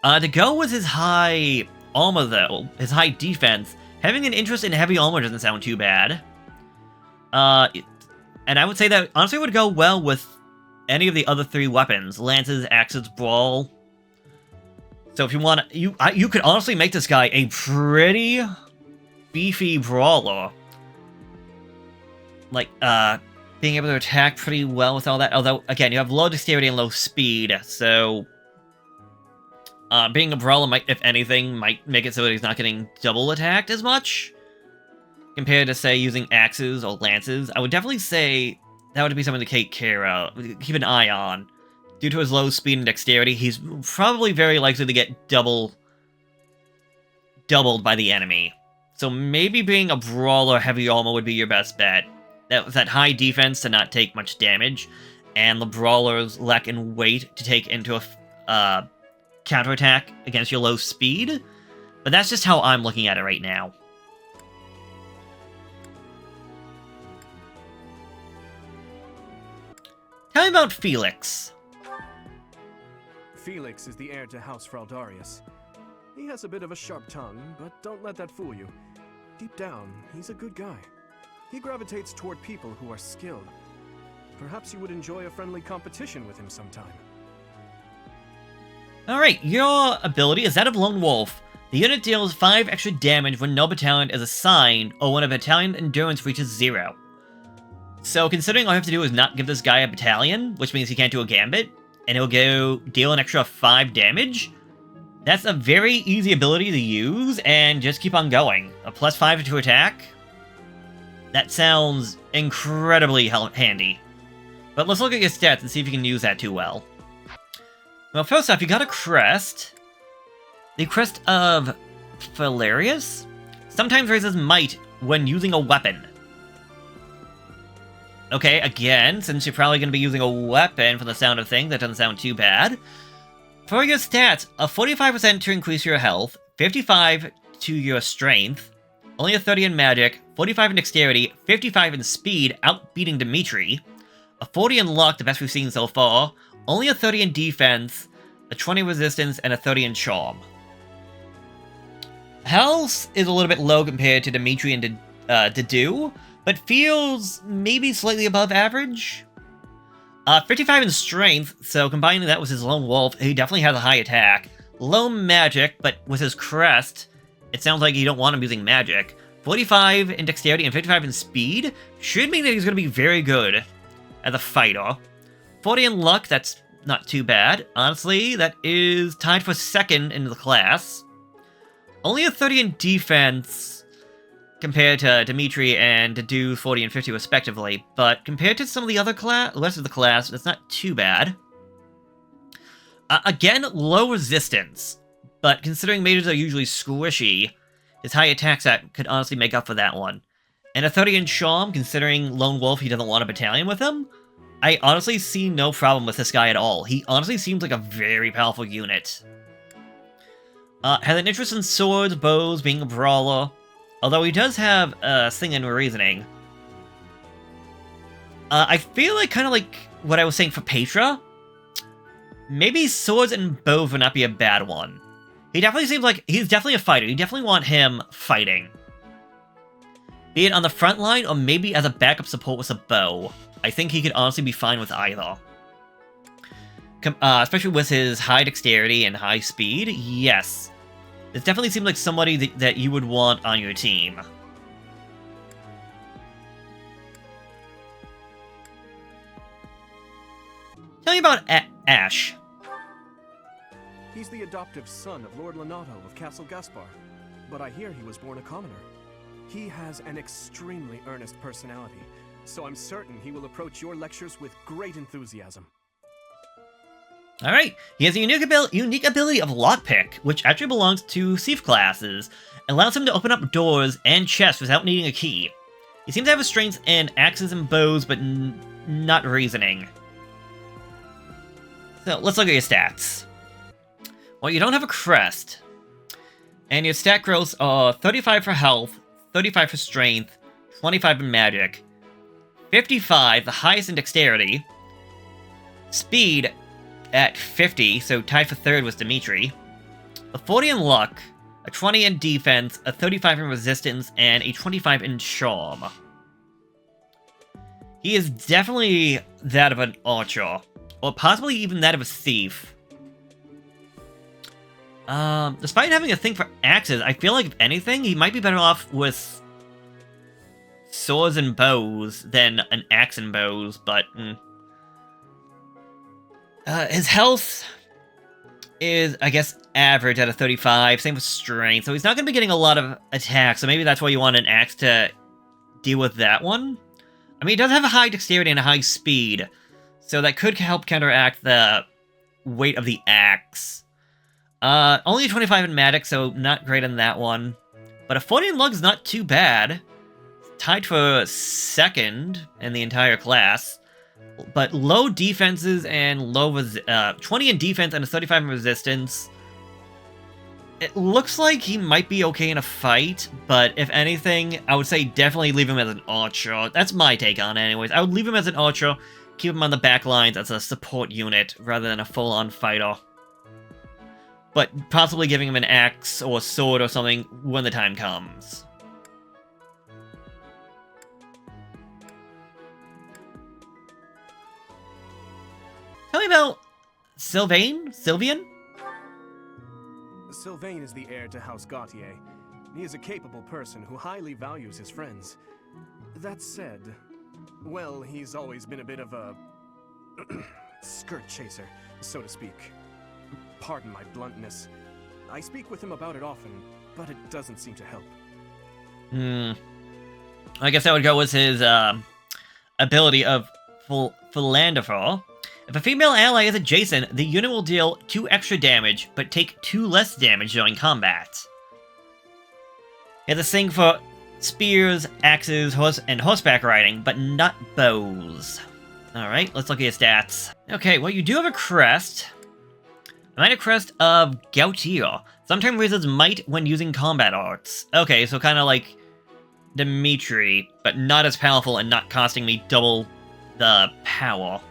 To go with his high armor, though, his high defense, having an interest in heavy armor doesn't sound too bad. And I would say that, honestly, would go well with any of the other 3 weapons. Lances, axes, brawl. So if you want to... You could honestly make this guy a pretty beefy brawler. Like, being able to attack pretty well with all that. Although, again, you have low dexterity and low speed, so... being a brawler might, if anything, might make it so that he's not getting double attacked as much. Compared to, say, using axes or lances. I would definitely say that would be something to keep an eye on. Due to his low speed and dexterity, he's probably very likely to get doubled by the enemy. So maybe being a brawler heavy armor would be your best bet. That high defense to not take much damage, and the brawler's lack in weight to take into a counterattack against your low speed. But that's just how I'm looking at it right now. Tell me about Felix. Felix is the heir to House Fraldarius. He has a bit of a sharp tongue, but don't let that fool you. Deep down, he's a good guy. He gravitates toward people who are skilled. Perhaps you would enjoy a friendly competition with him sometime. Alright, your ability is that of Lone Wolf. The unit deals 5 extra damage when no battalion is assigned, or when a battalion endurance reaches 0. So considering all you have to do is not give this guy a battalion, which means he can't do a gambit, and he'll go deal an extra 5 damage, that's a very easy ability to use, and just keep on going. A +5 to attack? That sounds incredibly handy. But let's look at your stats and see if you can use that too well. Well, first off, you got a crest. The crest of Valerius sometimes raises might when using a weapon. Okay, again, since you're probably going to be using a weapon from the sound of things, that doesn't sound too bad. For your stats, a 45% to increase your health, 55 to your strength, only a 30 in magic, 45 in dexterity, 55 in speed, outbeating Dimitri, a 40 in luck, the best we've seen so far, only a 30 in defense, a 20 resistance, and a 30 in charm. Health is a little bit low compared to Dimitri and Dedu, but feels maybe slightly above average. 55 in strength, so combining that with his Lone Wolf, he definitely has a high attack. Low magic, but with his crest, it sounds like you don't want him using magic. 45 in dexterity and 55 in speed should mean that he's going to be very good as a fighter. 40 in luck, that's not too bad. Honestly, that is tied for second in the class. Only a 30 in defense compared to Dimitri and Dedu 40 and 50 respectively, but compared to some of the other rest of the class, that's not too bad. Again, low resistance, but considering mages are usually squishy, his high attack stat could honestly make up for that one. And a 30 in charm, considering Lone Wolf, he doesn't want a battalion with him, I honestly see no problem with this guy at all. He honestly seems like a very powerful unit. Has an interest in swords, bows, being a brawler, although he does have Sing and Reasoning. I feel like kind of like what I was saying for Petra. Maybe swords and bows would not be a bad one. He definitely seems like he's definitely a fighter. You definitely want him fighting. Be it on the front line or maybe as a backup support with a bow. I think he could honestly be fine with either. Especially with his high dexterity and high speed, yes. This definitely seems like somebody that you would want on your team. Tell me about Ash. He's the adoptive son of Lord Lenato of Castle Gaspar, but I hear he was born a commoner. He has an extremely earnest personality, so I'm certain he will approach your lectures with great enthusiasm. Alright, he has a unique ability of Lockpick, which actually belongs to Thief classes, and allows him to open up doors and chests without needing a key. He seems to have a strength in axes and bows, but not reasoning. So, let's look at your stats. Well, you don't have a crest, and your stat growths are 35 for health, 35 for strength, 25 in magic, 55, the highest in dexterity, speed at 50, so tied for third was Dimitri, a 40 in luck, a 20 in defense, a 35 in resistance, and a 25 in charm. He is definitely that of an archer, or possibly even that of a thief. Despite having a thing for axes, I feel like if anything, he might be better off with swords and bows than an axe and bows, but his health is, I guess, average at a 35, same with strength, so he's not going to be getting a lot of attacks, so maybe that's why you want an axe to deal with that one. I mean, he does have a high dexterity and a high speed, so that could help counteract the weight of the axe. Only a 25 in magic, so not great on that one. But a 40 in luck is not too bad. Tied for second in the entire class. But low defenses and low 20 in defense and a 35 in resistance. It looks like he might be okay in a fight, but if anything, I would say definitely leave him as an archer. That's my take on it anyways. I would leave him as an archer, keep him on the back lines as a support unit, rather than a full-on fighter. But possibly giving him an axe or a sword or something when the time comes. Tell me about Sylvain? Sylvian? Sylvain is the heir to House Gautier. He is a capable person who highly values his friends. That said, well, he's always been a bit of a skirt chaser, so to speak. Pardon my bluntness. I speak with him about it often, but it doesn't seem to help. I guess I would go with his ability of Philanderer. If a female ally is adjacent, the unit will deal 2 extra damage, but take 2 less damage during combat. He has a thing for spears, axes, horseback riding, but not bows. Alright, let's look at your stats. Okay, well, you do have a crest. A minor crest of Gautier. Sometimes raises might when using combat arts. Okay, so kind of like Dimitri, but not as powerful and not costing me double the power.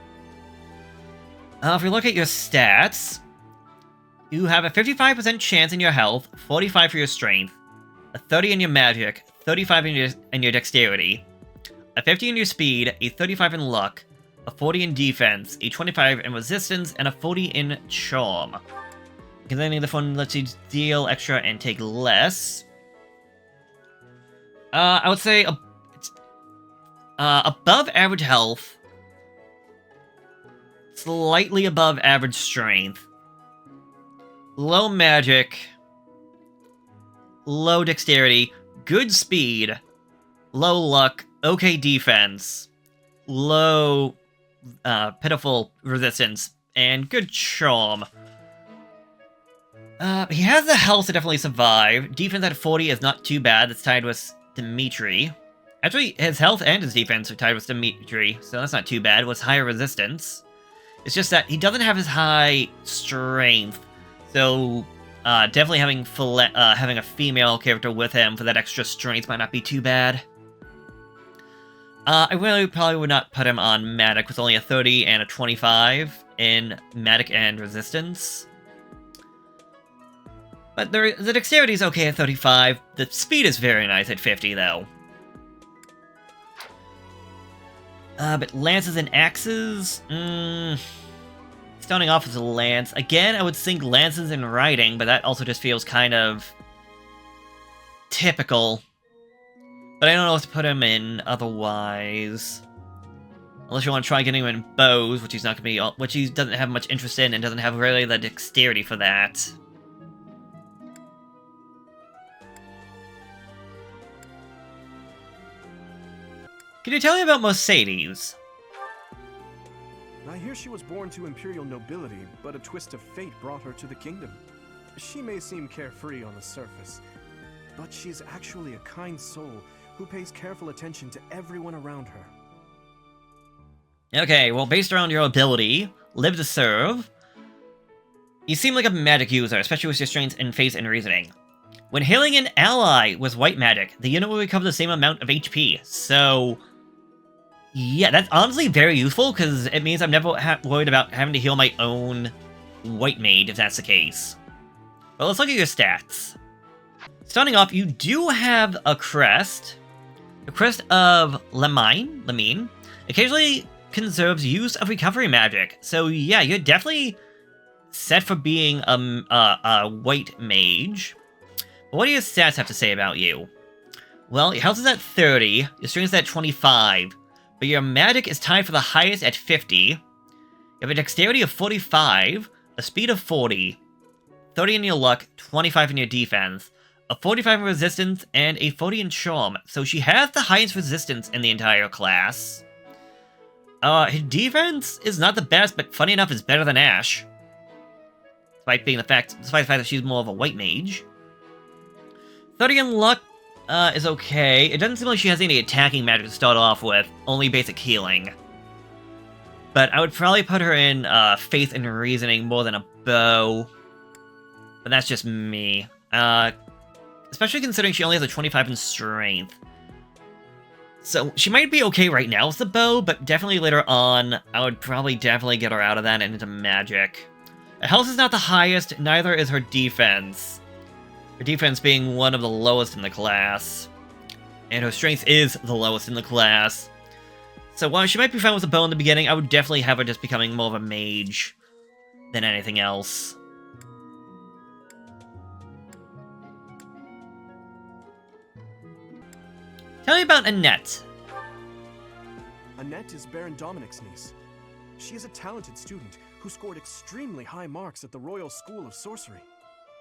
If we look at your stats, you have a 55% chance in your health, 45 for your strength, a 30 in your magic, 35 in your dexterity, a 50 in your speed, a 35 in luck, a 40 in defense, a 25 in resistance, and a 40 in charm. Continuing the one lets you deal extra and take less. I would say above average health, slightly above average strength, low magic, low dexterity, good speed, low luck, okay defense, low pitiful resistance, and good charm. He has the health to definitely survive. Defense at 40 is not too bad. It's tied with Dimitri. Actually, his health and his defense are tied with Dimitri, so that's not too bad. With higher resistance. It's just that he doesn't have his high strength, so definitely having a female character with him for that extra strength might not be too bad. I really probably would not put him on Matic with only a 30 and a 25 in Matic and Resistance. But the dexterity is okay at 35. The speed is very nice at 50, though. But lances and axes? Starting off with a lance. Again, I would think lances and riding, but that also just feels kind of typical. But I don't know what to put him in otherwise. Unless you want to try getting him in bows, which he's not going to be, which he doesn't have much interest in and doesn't have really the dexterity for that. Can you tell me about Mercedes? I hear she was born to imperial nobility, but a twist of fate brought her to the kingdom. She may seem carefree on the surface, but she's actually a kind soul who pays careful attention to everyone around her. Okay, well, based around your ability, live to serve, you seem like a magic user, especially with your strengths in face and reasoning. When healing an ally with white magic, the unit will recover the same amount of HP, so yeah, that's honestly very useful, because it means I'm never worried about having to heal my own white maid, if that's the case. But let's look at your stats. starting off, you do have a crest. The crest of Lemine. Occasionally conserves use of recovery magic. So yeah, you're definitely set for being a white mage. But what do your stats have to say about you? Well, your health is at 30, your strength is at 25, but your magic is tied for the highest at 50. You have a dexterity of 45, a speed of 40, 30 in your luck, 25 in your defense, a 45 in resistance, and a 40 in charm. So she has the highest resistance in the entire class. Her defense is not the best, but funny enough is better than Ash. Despite the fact that she's more of a white mage. 30 in luck is okay. It doesn't seem like she has any attacking magic to start off with, only basic healing. But I would probably put her in faith and reasoning more than a bow. But that's just me. Especially considering she only has a 25 in strength. So she might be okay right now with the bow, but definitely later on, I would probably definitely get her out of that and into magic. Her health is not the highest, neither is her defense. Her defense being one of the lowest in the class. And her strength is the lowest in the class. So while she might be fine with the bow in the beginning, I would definitely have her just becoming more of a mage than anything else. Tell me about Annette. Annette is Baron Dominic's niece. She is a talented student who scored extremely high marks at the Royal School of Sorcery.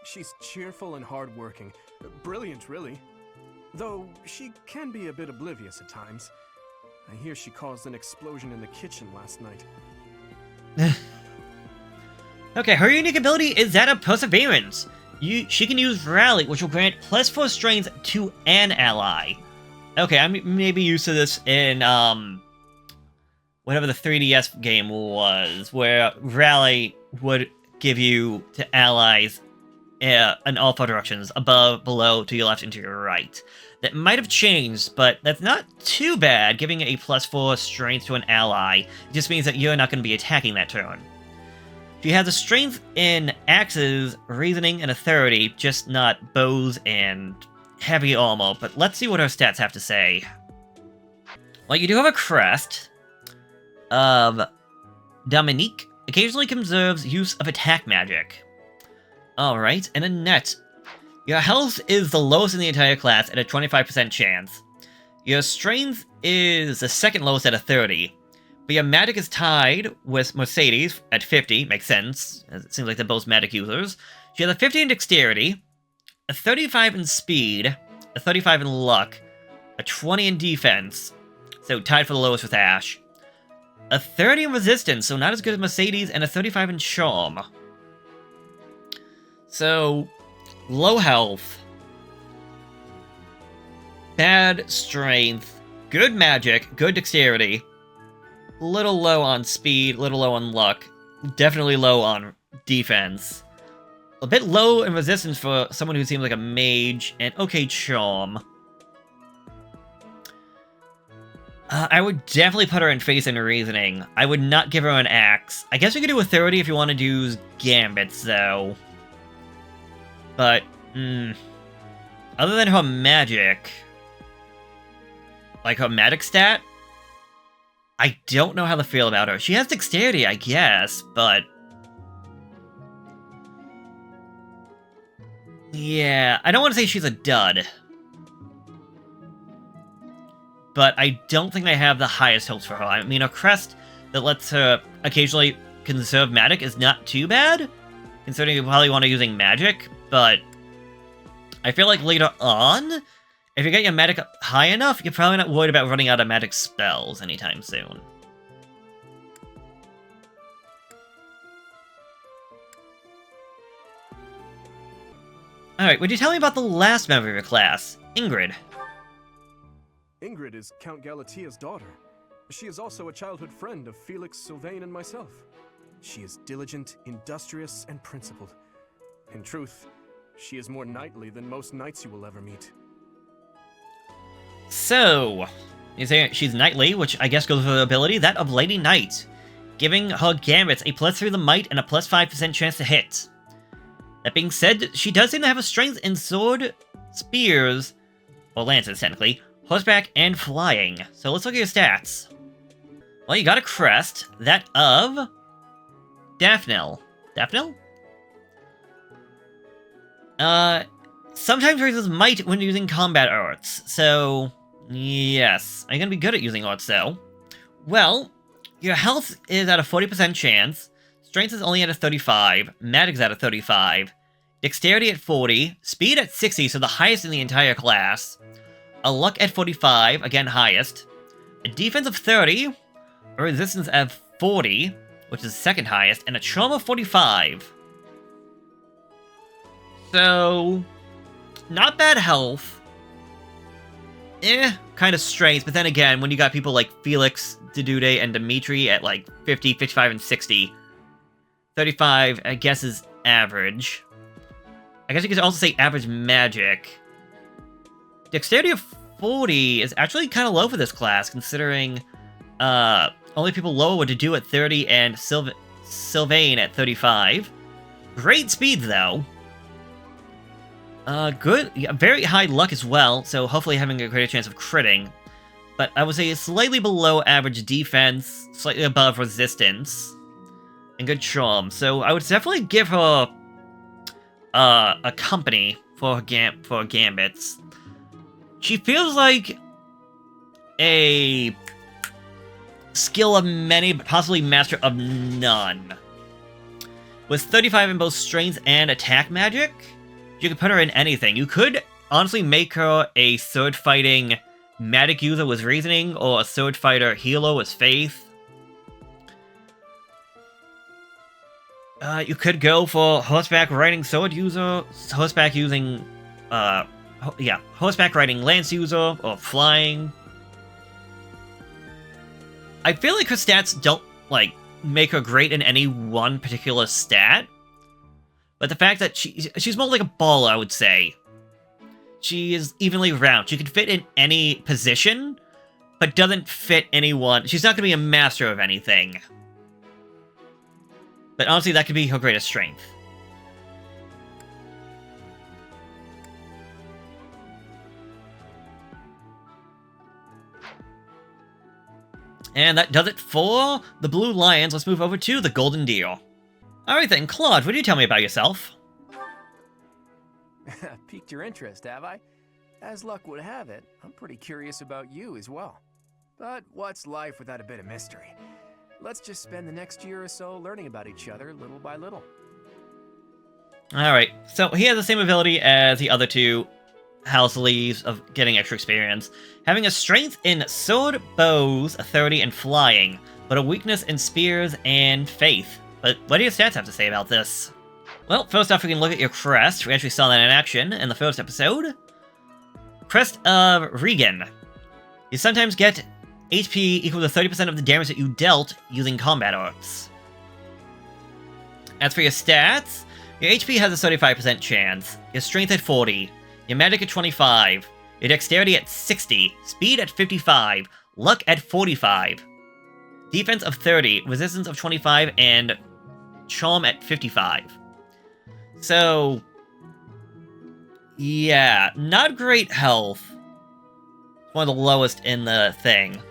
She's cheerful and hardworking. Brilliant, really. Though she can be a bit oblivious at times. I hear she caused an explosion in the kitchen last night. Okay, her unique ability is that of Perseverance. She can use Rally, which will grant +4 strength to an ally. Okay, I'm maybe used to this in, whatever the 3DS game was, where Rally would give you to allies in all four directions, above, below, to your left, and to your right. That might have changed, but that's not too bad, giving a +4 strength to an ally. It just means that you're not going to be attacking that turn. She has a strength in axes, reasoning, and authority, just not bows and heavy armor, but let's see what her stats have to say. Well, you do have a crest of Dominique. Occasionally conserves use of attack magic. Alright, and Annette. Your health is the lowest in the entire class at a 25% chance. Your strength is the second lowest at a 30. But your magic is tied with Mercedes at 50, makes sense, as it seems like they're both magic users. She has a 50 in dexterity, a 35 in speed, a 35 in luck, a 20 in defense, so tied for the lowest with Ash, a 30 in resistance, so not as good as Mercedes, and a 35 in charm. So, low health, bad strength, good magic, good dexterity, little low on speed, little low on luck, definitely low on defense, a bit low in resistance for someone who seems like a mage, and okay charm. I would definitely put her in face and reasoning. I would not give her an axe. I guess we could do a 30 if you want to do gambits, though. But, other than her magic, like her magic stat, I don't know how to feel about her. She has dexterity, I guess, but yeah, I don't want to say she's a dud. But I don't think I have the highest hopes for her. I mean, a crest that lets her occasionally conserve magic is not too bad, considering you probably want to using magic, but I feel like later on, if you get your magic high enough, you're probably not worried about running out of magic spells anytime soon. Alright, would you tell me about the last member of your class, Ingrid? Ingrid is Count Galatia's daughter. She is also a childhood friend of Felix, Sylvain, and myself. She is diligent, industrious, and principled. In truth, she is more knightly than most knights you will ever meet. So, you say she's knightly, which I guess goes with her ability, that of Lady Knight, giving her gambits a +3 to the might and a +5% chance to hit. That being said, she does seem to have a strength in sword spears, or lances technically, horseback, and flying. So let's look at your stats. Well, you got a crest, that of Daphne. Daphne? Sometimes raises might when using combat arts, so yes. Are you gonna be good at using arts though? Well, your health is at a 40% chance, strength is only at a 35, magic's at a 35, dexterity at 40, speed at 60, so the highest in the entire class, a luck at 45, again highest, a defense of 30, a resistance at 40, which is second highest, and a charm of 45. So, not bad health. Kind of strength, but then again, when you got people like Felix, Dedude, and Dimitri at like 50, 55, and 60, 35, I guess, is average. I guess you could also say average magic. Dexterity of 40 is actually kind of low for this class, considering only people lower would do at 30 and Sylvain at 35. Great speed, though. Good, yeah, very high luck as well, so hopefully having a greater chance of critting. But I would say slightly below average defense, slightly above resistance, and good charm. So I would definitely give her a company for her gambits. She feels like a skill of many, but possibly master of none. With 35 in both strength and attack magic, you could put her in anything. You could honestly make her a sword fighting magic user with reasoning, or a sword fighter healer with faith. You could go for horseback riding sword user, horseback using, horseback riding lance user, or flying. I feel like her stats don't, like, make her great in any one particular stat. But the fact that she's more like a baller, I would say. She is evenly round. She can fit in any position, but doesn't fit anyone. She's not going to be a master of anything. But honestly, that could be her greatest strength. And that does it for the Blue Lions. Let's move over to the Golden Deer. Alright then, Claude, what do you tell me about yourself? Piqued your interest, have I? As luck would have it, I'm pretty curious about you as well. But what's life without a bit of mystery? Let's just spend the next year or so learning about each other little by little. Alright, so he has the same ability as the other two house leaves of getting extra experience, having a strength in sword, bows, a 30, and flying, but a weakness in spears and faith. But what do your stats have to say about this? Well, first off, we can look at your crest. We actually saw that in action in the first episode. Crest of Regan. You sometimes get HP equal to 30% of the damage that you dealt using combat arts. As for your stats, your HP has a 35% chance, your strength at 40, your magic at 25, your dexterity at 60, speed at 55, luck at 45, defense of 30, resistance of 25, and charm at 55. So, yeah, not great health. One of the lowest in the thing.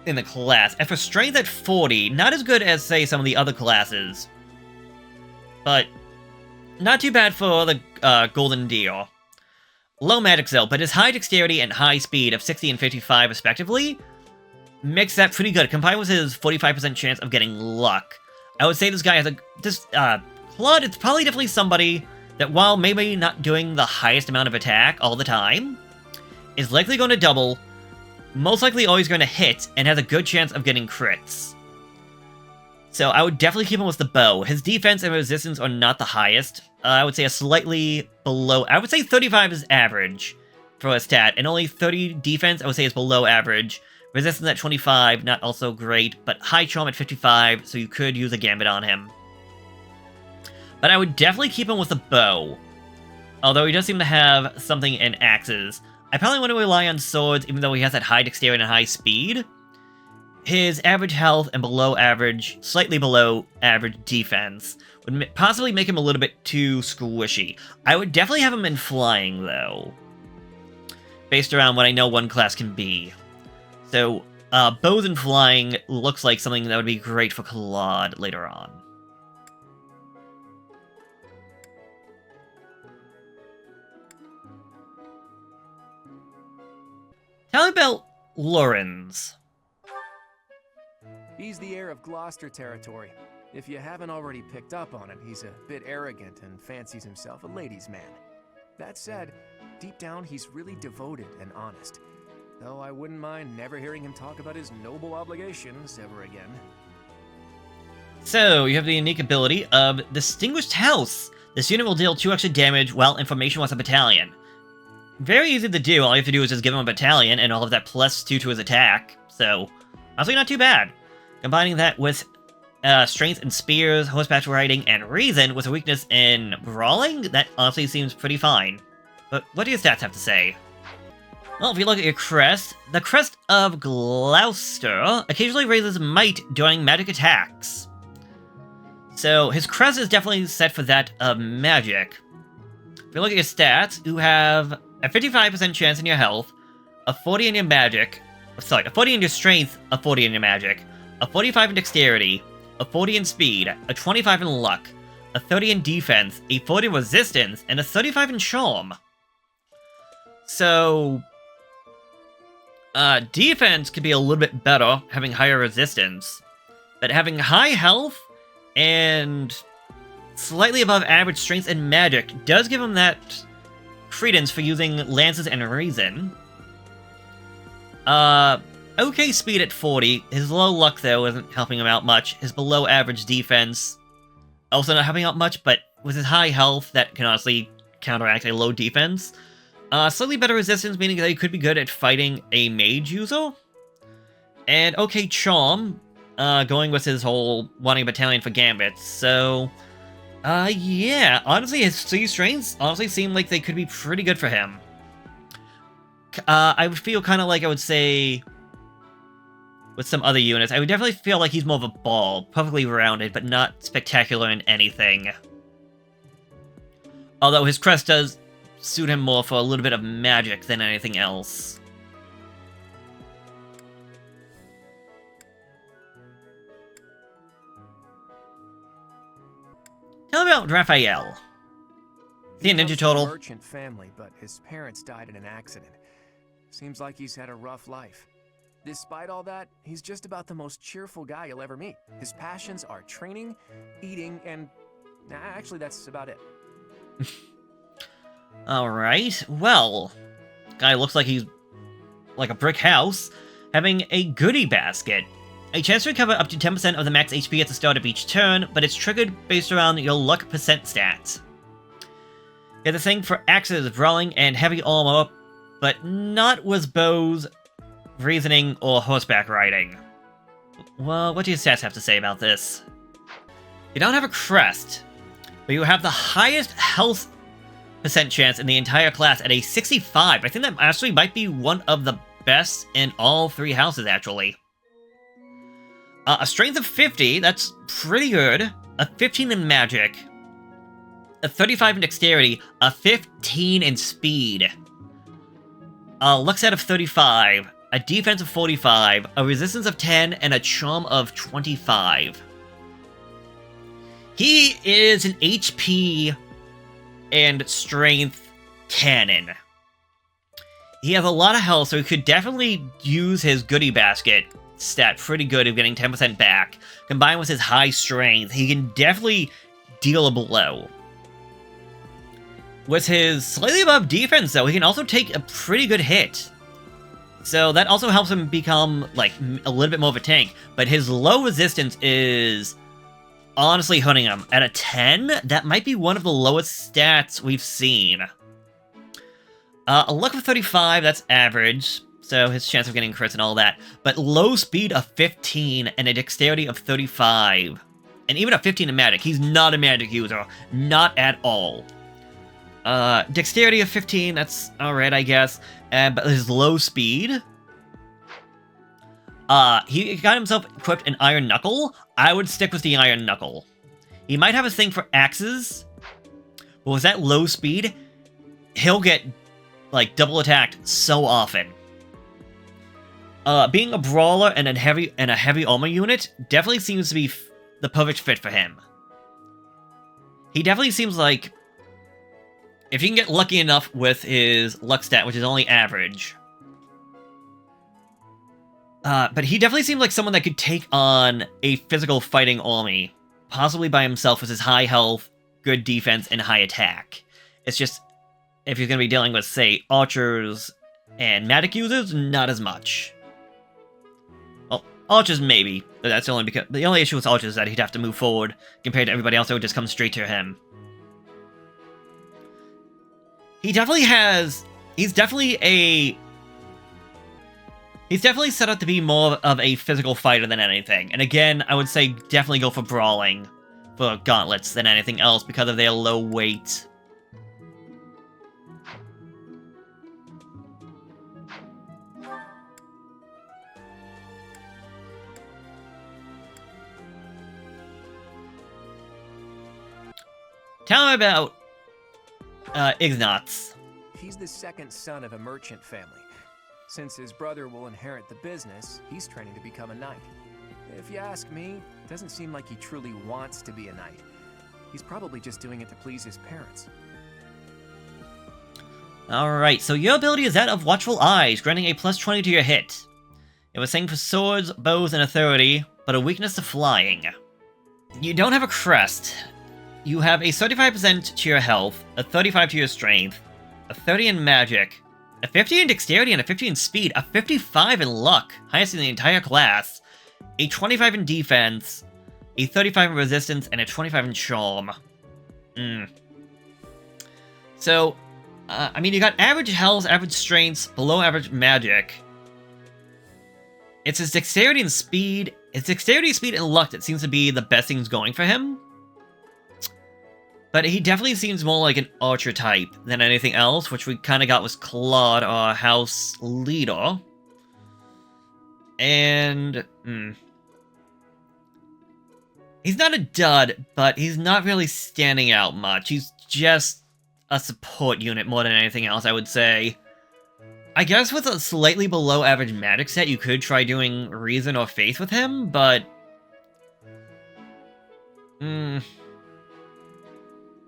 In the class. And for strength at 40, not as good as, say, some of the other classes. But not too bad for the Golden Deer. Low magic though, but his high dexterity and high speed of 60 and 55 respectively makes that pretty good, combined with his 45% chance of getting luck. I would say this guy has Claude is probably definitely somebody that, while maybe not doing the highest amount of attack all the time, is likely going to double, most likely always going to hit, and has a good chance of getting crits. So I would definitely keep him with the bow. His defense and resistance are not the highest. I would say a slightly below... I would say 35 is average for a stat, and only 30 defense I would say is below average. Resistance at 25, not also great, but high charm at 55, so you could use a gambit on him. But I would definitely keep him with the bow. Although he does seem to have something in axes. I probably want to rely on swords, even though he has that high dexterity and high speed. his average health and below average, slightly below average defense would possibly make him a little bit too squishy. I would definitely have him in flying, though, based around what I know one class can be. So, bows and flying looks like something that would be great for Claude later on. Tell me about Lorenz. He's the heir of Gloucester territory. If you haven't already picked up on it, he's a bit arrogant and fancies himself a ladies' man. That said, deep down he's really devoted and honest. Though I wouldn't mind never hearing him talk about his noble obligations ever again. So, you have the unique ability of Distinguished House. This unit will deal 2 extra damage while in formation with a battalion. Very easy to do. All you have to do is just give him a battalion, and all of that +2 to his attack. So, honestly, not too bad. Combining that with strength and spears, horseback riding, and reason with a weakness in brawling, that honestly seems pretty fine. But what do your stats have to say? Well, if you look at your crest, the Crest of Gloucester occasionally raises might during magic attacks. So, his crest is definitely set for that of magic. If you look at your stats, you have a 55% chance in your health, a 40 in your magic, sorry, a 40 in your strength, a 40 in your magic, a 45 in dexterity, a 40 in speed, a 25 in luck, a 30 in defense, a 40 in resistance, and a 35 in charm. So, defense could be a little bit better, having higher resistance, but having high health and slightly above average strength and magic does give him that credence for using lances and reason. Okay speed at 40. His low luck, though, isn't helping him out much. His below average defense also not helping out much, but with his high health, that can honestly counteract a low defense. Slightly better resistance, meaning that he could be good at fighting a mage user. And okay charm, going with his whole wanting a battalion for gambits, so... yeah, honestly, his 3 strengths honestly seem like they could be pretty good for him. I would feel kind of like I would say with some other units, I would definitely feel like he's more of a ball, perfectly rounded, but not spectacular in anything. Although his crest does suit him more for a little bit of magic than anything else. Tell me about Raphael. Is he a ninja total? From a merchant family, but his parents died in an accident. Seems like he's had a rough life. Despite all that, he's just about the most cheerful guy you'll ever meet. His passions are training, eating, and... actually, that's about it. Alright, well... Guy looks like he's like a brick house, having a goodie basket. A chance to recover up to 10% of the max HP at the start of each turn, but it's triggered based around your luck percent stats. You have the thing for axes, brawling, and heavy armor, but not with bows, reasoning, or horseback riding. Well, what do your stats have to say about this? You don't have a crest, but you have the highest health percent chance in the entire class at a 65. I think that actually might be one of the best in all 3 houses, actually. A strength of 50, that's pretty good. A 15 in magic. A 35 in dexterity. A 15 in speed. A luck set of 35. A defense of 45. A resistance of 10. And a charm of 25. He is an HP and strength cannon. He has a lot of health, so he could definitely use his goodie basket stat pretty good of getting 10% back. Combined with his high strength, he can definitely deal a blow. With his slightly above defense, though, he can also take a pretty good hit. So that also helps him become, like, a little bit more of a tank. But his low resistance is honestly hurting him. At a 10, that might be one of the lowest stats we've seen. A luck of 35, that's average. So his chance of getting crits and all that. But low speed of 15 and a dexterity of 35. And even a 15 in magic. He's not a magic user. Not at all. Dexterity of 15, that's alright, I guess. But his low speed. He got himself equipped an Iron Knuckle. I would stick with the Iron Knuckle. He might have a thing for axes, but with that low speed, he'll get, like, double attacked so often. Being a brawler and a heavy armor unit definitely seems to be the perfect fit for him. He definitely seems like, if he can get lucky enough with his luck stat, which is only average, but he definitely seems like someone that could take on a physical fighting army, possibly by himself with his high health, good defense, and high attack. It's just, if he's going to be dealing with, say, archers and magic users, not as much. Well, archers maybe, but that's only because the only issue with archers is that he'd have to move forward compared to everybody else that would just come straight to him. He definitely has, he's definitely set up to be more of a physical fighter than anything. And again, I would say definitely go for brawling for gauntlets than anything else because of their low weight. Tell me about Ignatz. He's the second son of a merchant family. Since his brother will inherit the business, he's training to become a knight. If you ask me, it doesn't seem like he truly wants to be a knight. He's probably just doing it to please his parents. Alright, so your ability is that of Watchful Eyes, granting a +20 to your hit. It was saying for swords, bows, and authority, but a weakness to flying. You don't have a crest. You have a 35% to your health, a 35 to your strength, a 30 in magic, a 50 in dexterity, and a 50 in speed, a 55 in luck, highest in the entire class, a 25 in defense, a 35 in resistance, and a 25 in charm. So, I mean, you got average health, average strengths, below average magic. It's his dexterity and speed. It's dexterity, speed, and luck that seems to be the best things going for him. But he definitely seems more like an archer type than anything else, which we kind of got with Claude, our house leader. And, he's not a dud, but he's not really standing out much. He's just a support unit more than anything else, I would say. I guess with a slightly below average magic set, you could try doing Reason or Faith with him, but...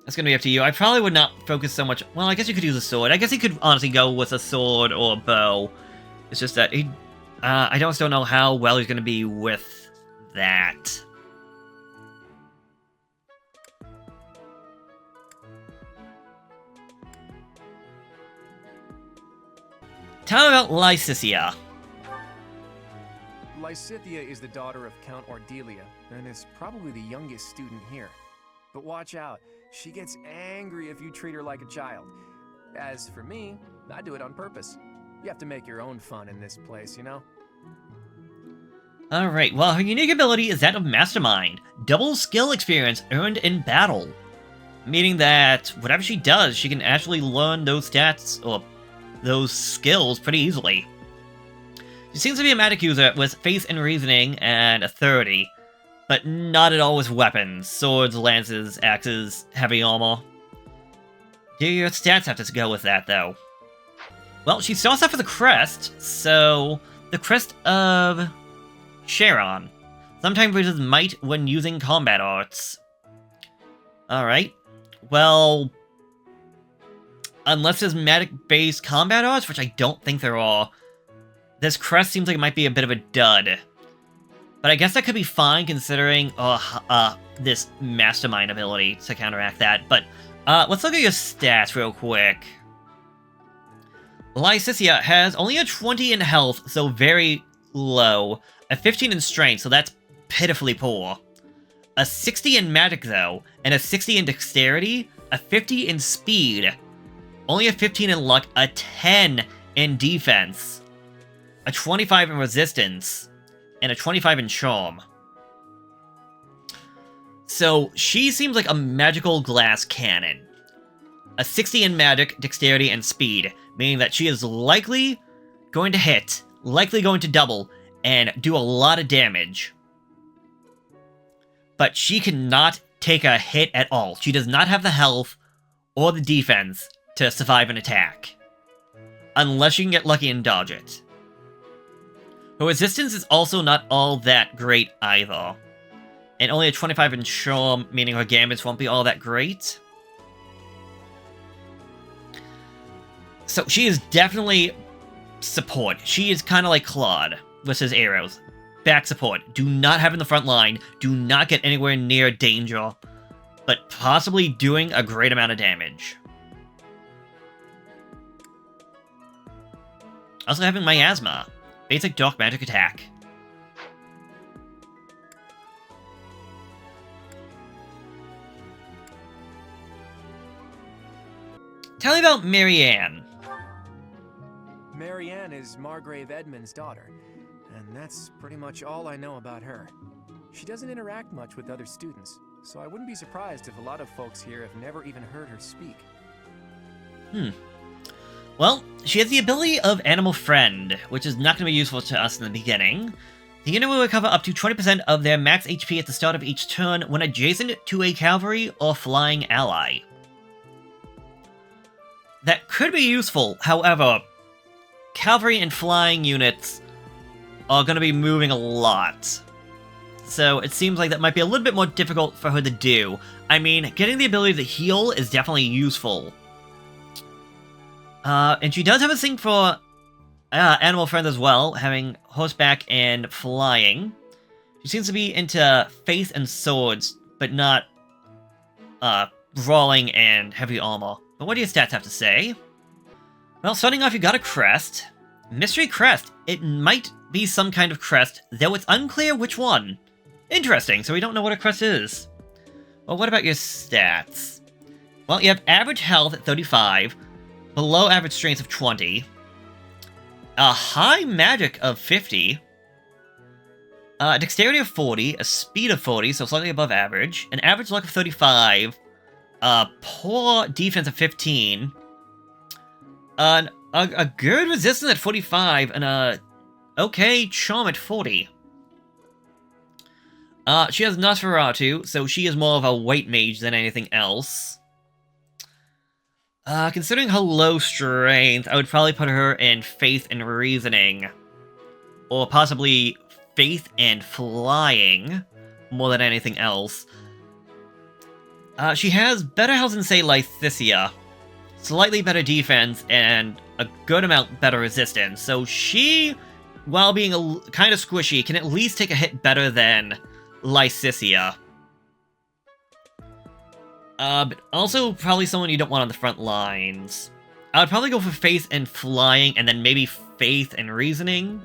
That's gonna be up to you. I probably would not focus so much... Well, I guess you could use a sword. I guess he could honestly go with a sword or a bow. It's just that he... I just don't know how well he's gonna be with that. Tell me about Lysithea. Lysithea is the daughter of Count Ardelia, and is probably the youngest student here. But watch out. She gets angry if you treat her like a child. As for me, I do it on purpose. You have to make your own fun in this place, you know? Alright, well, her unique ability is that of Mastermind. Double skill experience earned in battle. Meaning that whatever she does, she can actually learn those stats, or those skills, pretty easily. She seems to be a magic user with faith and reasoning and authority. But not at all with weapons. Swords, lances, axes, heavy armor. Do your stats have to go with that, though? Well, she starts off with a crest, so... The crest of... Charon. Sometimes raises might when using combat arts. Alright. Well... Unless there's magic-based combat arts, which I don't think there are, this crest seems like it might be a bit of a dud. But I guess that could be fine considering this Mastermind ability to counteract that. But let's look at your stats real quick. Lysithea has only a 20 in health, so very low. A 15 in strength, so that's pitifully poor. A 60 in magic, though, and a 60 in dexterity, a 50 in speed, only a 15 in luck, a 10 in defense, a 25 in resistance, and a 25 in charm. So, she seems like a magical glass cannon. A 60 in magic, dexterity, and speed, meaning that she is likely going to hit, likely going to double, and do a lot of damage. But she cannot take a hit at all. She does not have the health or the defense to survive an attack. Unless you can get lucky and dodge it. Her resistance is also not all that great either. And only a 25 in charm, meaning her gambits won't be all that great. So she is definitely support. She is kind of like Claude with his arrows. Back support. Do not have in the front line. Do not get anywhere near danger. But possibly doing a great amount of damage. Also having Miasma. Basic dark magic attack. Tell me about Marianne. Marianne is Margrave Edmund's daughter, and that's pretty much all I know about her. She doesn't interact much with other students, so I wouldn't be surprised if a lot of folks here have never even heard her speak. Well, she has the ability of Animal Friend, which is not going to be useful to us in the beginning. The unit will recover up to 20% of their max HP at the start of each turn when adjacent to a cavalry or flying ally. That could be useful, however, cavalry and flying units are going to be moving a lot. So it seems like that might be a little bit more difficult for her to do. I mean, getting the ability to heal is definitely useful. And she does have a thing for Animal Friend as well, having horseback and flying. She seems to be into faith and swords, but not brawling and heavy armor. But what do your stats have to say? Well, starting off, you got a crest. Mystery crest. It might be some kind of crest, though it's unclear which one. Interesting, so we don't know what a crest is. Well, what about your stats? Well, you have average health at 35, below average strength of 20, a high magic of 50, a dexterity of 40, a speed of 40, so slightly above average, an average luck of 35, a poor defense of 15, a good resistance at 45, and a okay charm at 40. She has Nosferatu, so she is more of a white mage than anything else. Considering her low strength, I would probably put her in Faith and Reasoning. Or possibly Faith and Flying, more than anything else. She has better health than, say, Lythicia. Slightly better defense, and a good amount better resistance. So she, while being kind of squishy, can at least take a hit better than Lythicia. But also probably someone you don't want on the front lines. I would probably go for Faith and Flying, and then maybe Faith and Reasoning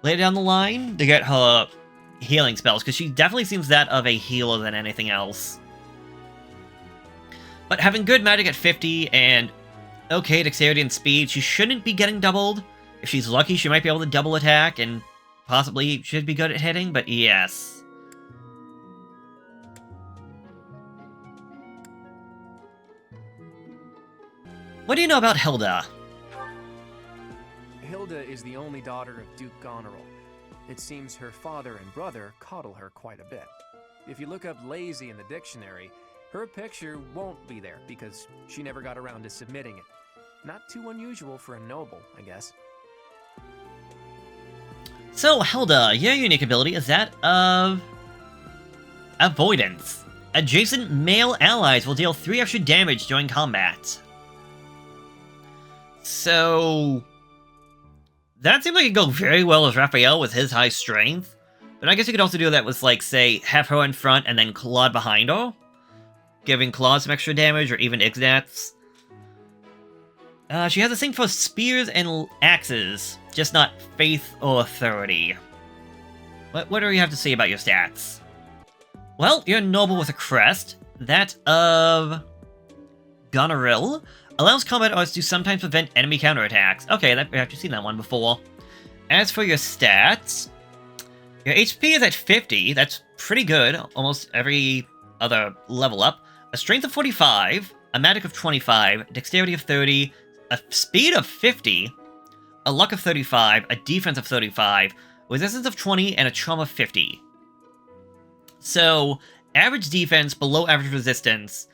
later down the line to get her healing spells, because she definitely seems that of a healer than anything else. But having good magic at 50 and okay dexterity and speed, she shouldn't be getting doubled. If she's lucky, she might be able to double attack, and possibly should be good at hitting, but yes. What do you know about Hilda? Hilda is the only daughter of Duke Goneril. It seems her father and brother coddle her quite a bit. If you look up lazy in the dictionary, her picture won't be there because she never got around to submitting it. Not too unusual for a noble, I guess. So, Hilda, your unique ability is that of Avoidance. Adjacent male allies will deal 3 extra damage during combat. So that seems like it'd go very well with Raphael with his high strength. But I guess you could also do that with, like, say, have her in front and then Claude behind her. Giving Claude some extra damage, or even Ignatz. She has a thing for spears and axes, just not faith or authority. What do you have to say about your stats? Well, you're a noble with a crest. That of Goneril allows combat arts to sometimes prevent enemy counterattacks. Okay, I've actually seen that one before. As for your stats, your HP is at 50. That's pretty good. Almost every other level up. A strength of 45, a magic of 25, dexterity of 30, a speed of 50, a luck of 35, a defense of 35, resistance of 20, and a trauma of 50. So, average defense, below average resistance,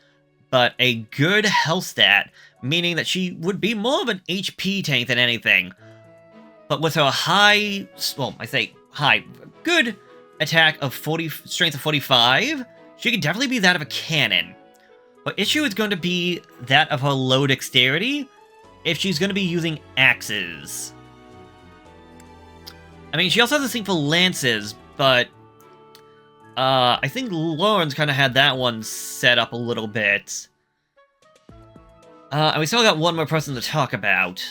but a good health stat, meaning that she would be more of an HP tank than anything. But with her high, well, I say high, good attack of 40, strength of 45, she could definitely be that of a cannon. But issue is going to be that of her low dexterity, if she's going to be using axes. I mean, she also has this thing for lances, but I think Lauren's kind of had that one set up a little bit. And we still got one more person to talk about.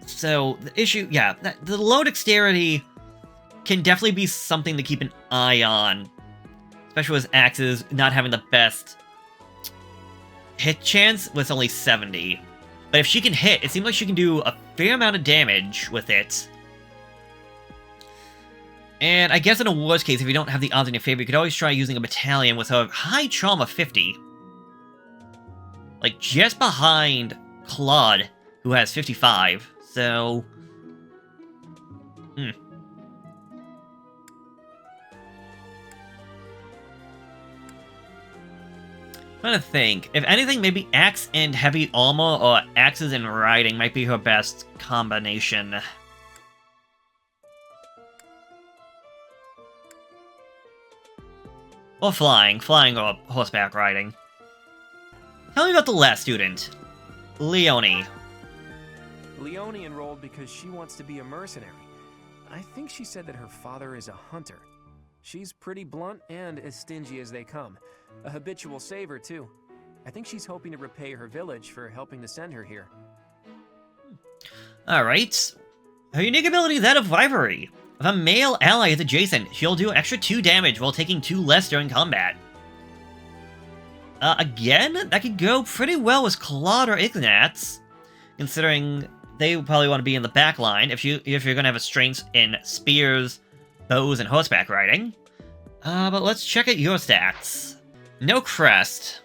So, the issue, yeah, the low dexterity can definitely be something to keep an eye on. Especially with axes not having the best hit chance with only 70. But if she can hit, it seems like she can do a fair amount of damage with it. And I guess in a worst case, if you don't have the odds in your favor, you could always try using a battalion with a high trauma 50. Like, just behind Claude, who has 55. So... trying to think. If anything, maybe axe and heavy armor or axes and riding might be her best combination. Or flying or horseback riding. Tell me about the last student, Leonie. Leonie enrolled because she wants to be a mercenary. I think she said that her father is a hunter. She's pretty blunt and as stingy as they come. A habitual saver, too. I think she's hoping to repay her village for helping to send her here. Alright. Her unique ability is that of Rivalry. If a male ally is adjacent, she'll do extra 2 damage while taking 2 less during combat. Again, that could go pretty well with Claude or Ignatz, considering they probably want to be in the back line if you're going to have a strength in spears, bows, and horseback riding. But let's check out your stats. No crest,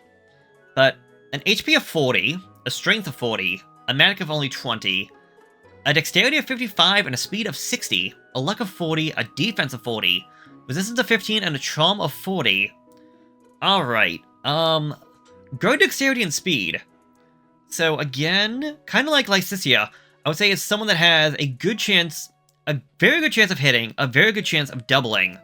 but an HP of 40, a strength of 40, a magic of only 20, a dexterity of 55, and a speed of 60, a luck of 40, a defense of 40, resistance of 15, and a charm of 40. Alright, good dexterity and speed. So again, kind of like Lycicia, I would say it's someone that has a good chance, a very good chance of hitting, a very good chance of doubling.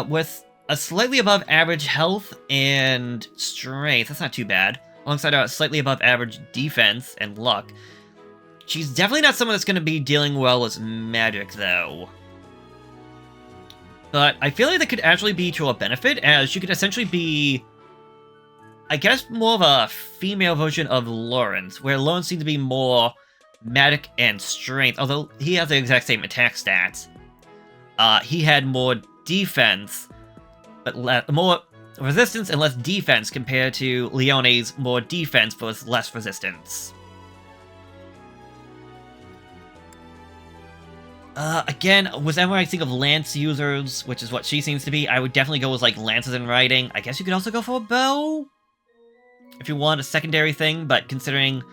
With a slightly above average health and strength, that's not too bad, alongside a slightly above average defense and luck. She's definitely not someone that's going to be dealing well with magic, though. But I feel like that could actually be to her benefit, as she could essentially be, I guess, more of a female version of Lawrence, where Lawrence seems to be more magic and strength, although he has the exact same attack stats. He had more defense, but more resistance and less defense compared to Leonie's more defense with less resistance. Again, whenever I think of lance users, which is what she seems to be, I would definitely go with, like, lances and riding. I guess you could also go for a bow, if you want a secondary thing, but considering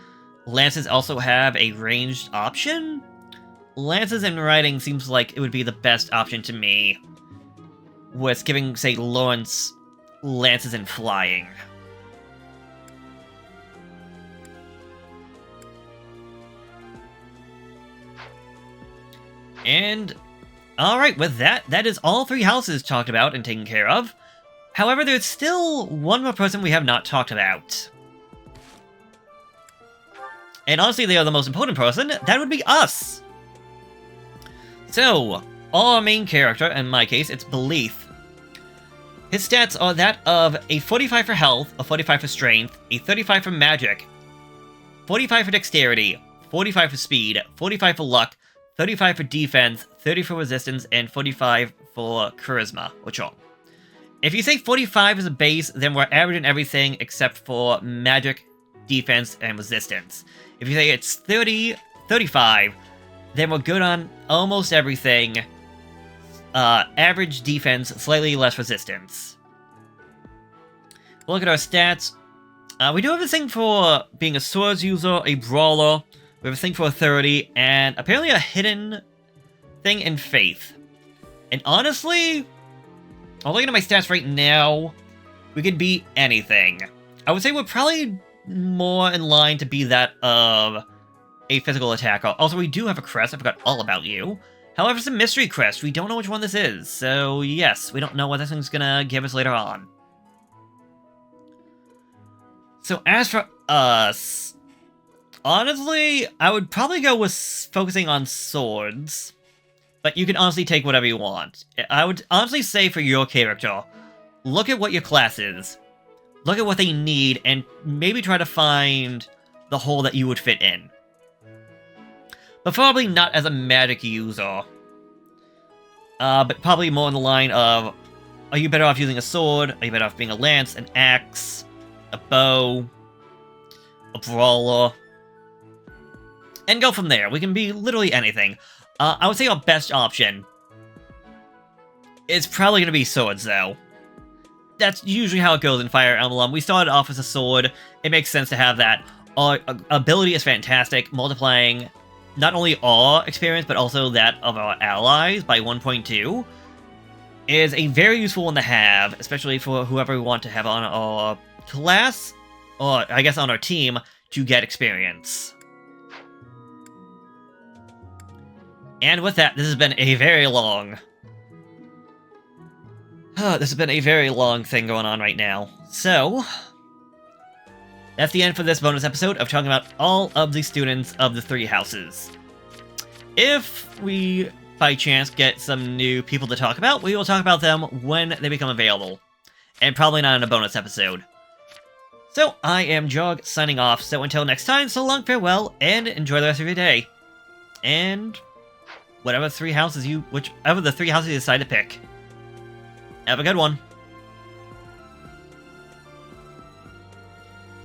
lances also have a ranged option, lances and riding seems like it would be the best option to me, with giving, say, Lawrence lances and flying. And, alright, with that, that is all 3 houses talked about and taken care of. However, there's still one more person we have not talked about. And honestly, they are the most important person. That would be us! So, our main character, in my case, it's Belief. His stats are that of a 45 for health, a 45 for strength, a 35 for magic, 45 for dexterity, 45 for speed, 45 for luck, 35 for defense, 30 for resistance, and 45 for charisma, or charm. If you say 45 is a base, then we're averaging everything except for magic, defense, and resistance. If you say it's 30, 35, then we're good on almost everything. Average defense, slightly less resistance. We'll look at our stats. We do have a thing for being a swords user, a brawler. We have a thing for a 30, and apparently a hidden thing in Faith. And honestly, I'm looking at my stats right now, we could be anything. I would say we're probably more in line to be that of a physical attacker. Also, we do have a crest. I forgot all about you. However, it's a mystery crest. We don't know which one this is. So, yes, we don't know what this thing's gonna give us later on. So, as for us, honestly, I would probably go with focusing on swords. But you can honestly take whatever you want. I would honestly say for your character, look at what your class is. Look at what they need, and maybe try to find the hole that you would fit in. But probably not as a magic user. But probably more in the line of, are you better off using a sword? Are you better off being a lance, an axe, a bow, a brawler? And go from there. We can be literally anything. I would say our best option is probably going to be swords, though. That's usually how it goes in Fire Emblem. We started off as a sword. It makes sense to have that. Our ability is fantastic, multiplying not only our experience, but also that of our allies by 1.2. Is a very useful one to have, especially for whoever we want to have on our class, or I guess on our team, to get experience. And with that, this has been a very long... this has been a very long thing going on right now. So, that's the end for this bonus episode of talking about all of the students of the Three Houses. If we, by chance, get some new people to talk about, we will talk about them when they become available. And probably not in a bonus episode. So, I am Jog, signing off. So until next time, so long, farewell, and enjoy the rest of your day. And whichever the three houses you decide to pick. Have a good one.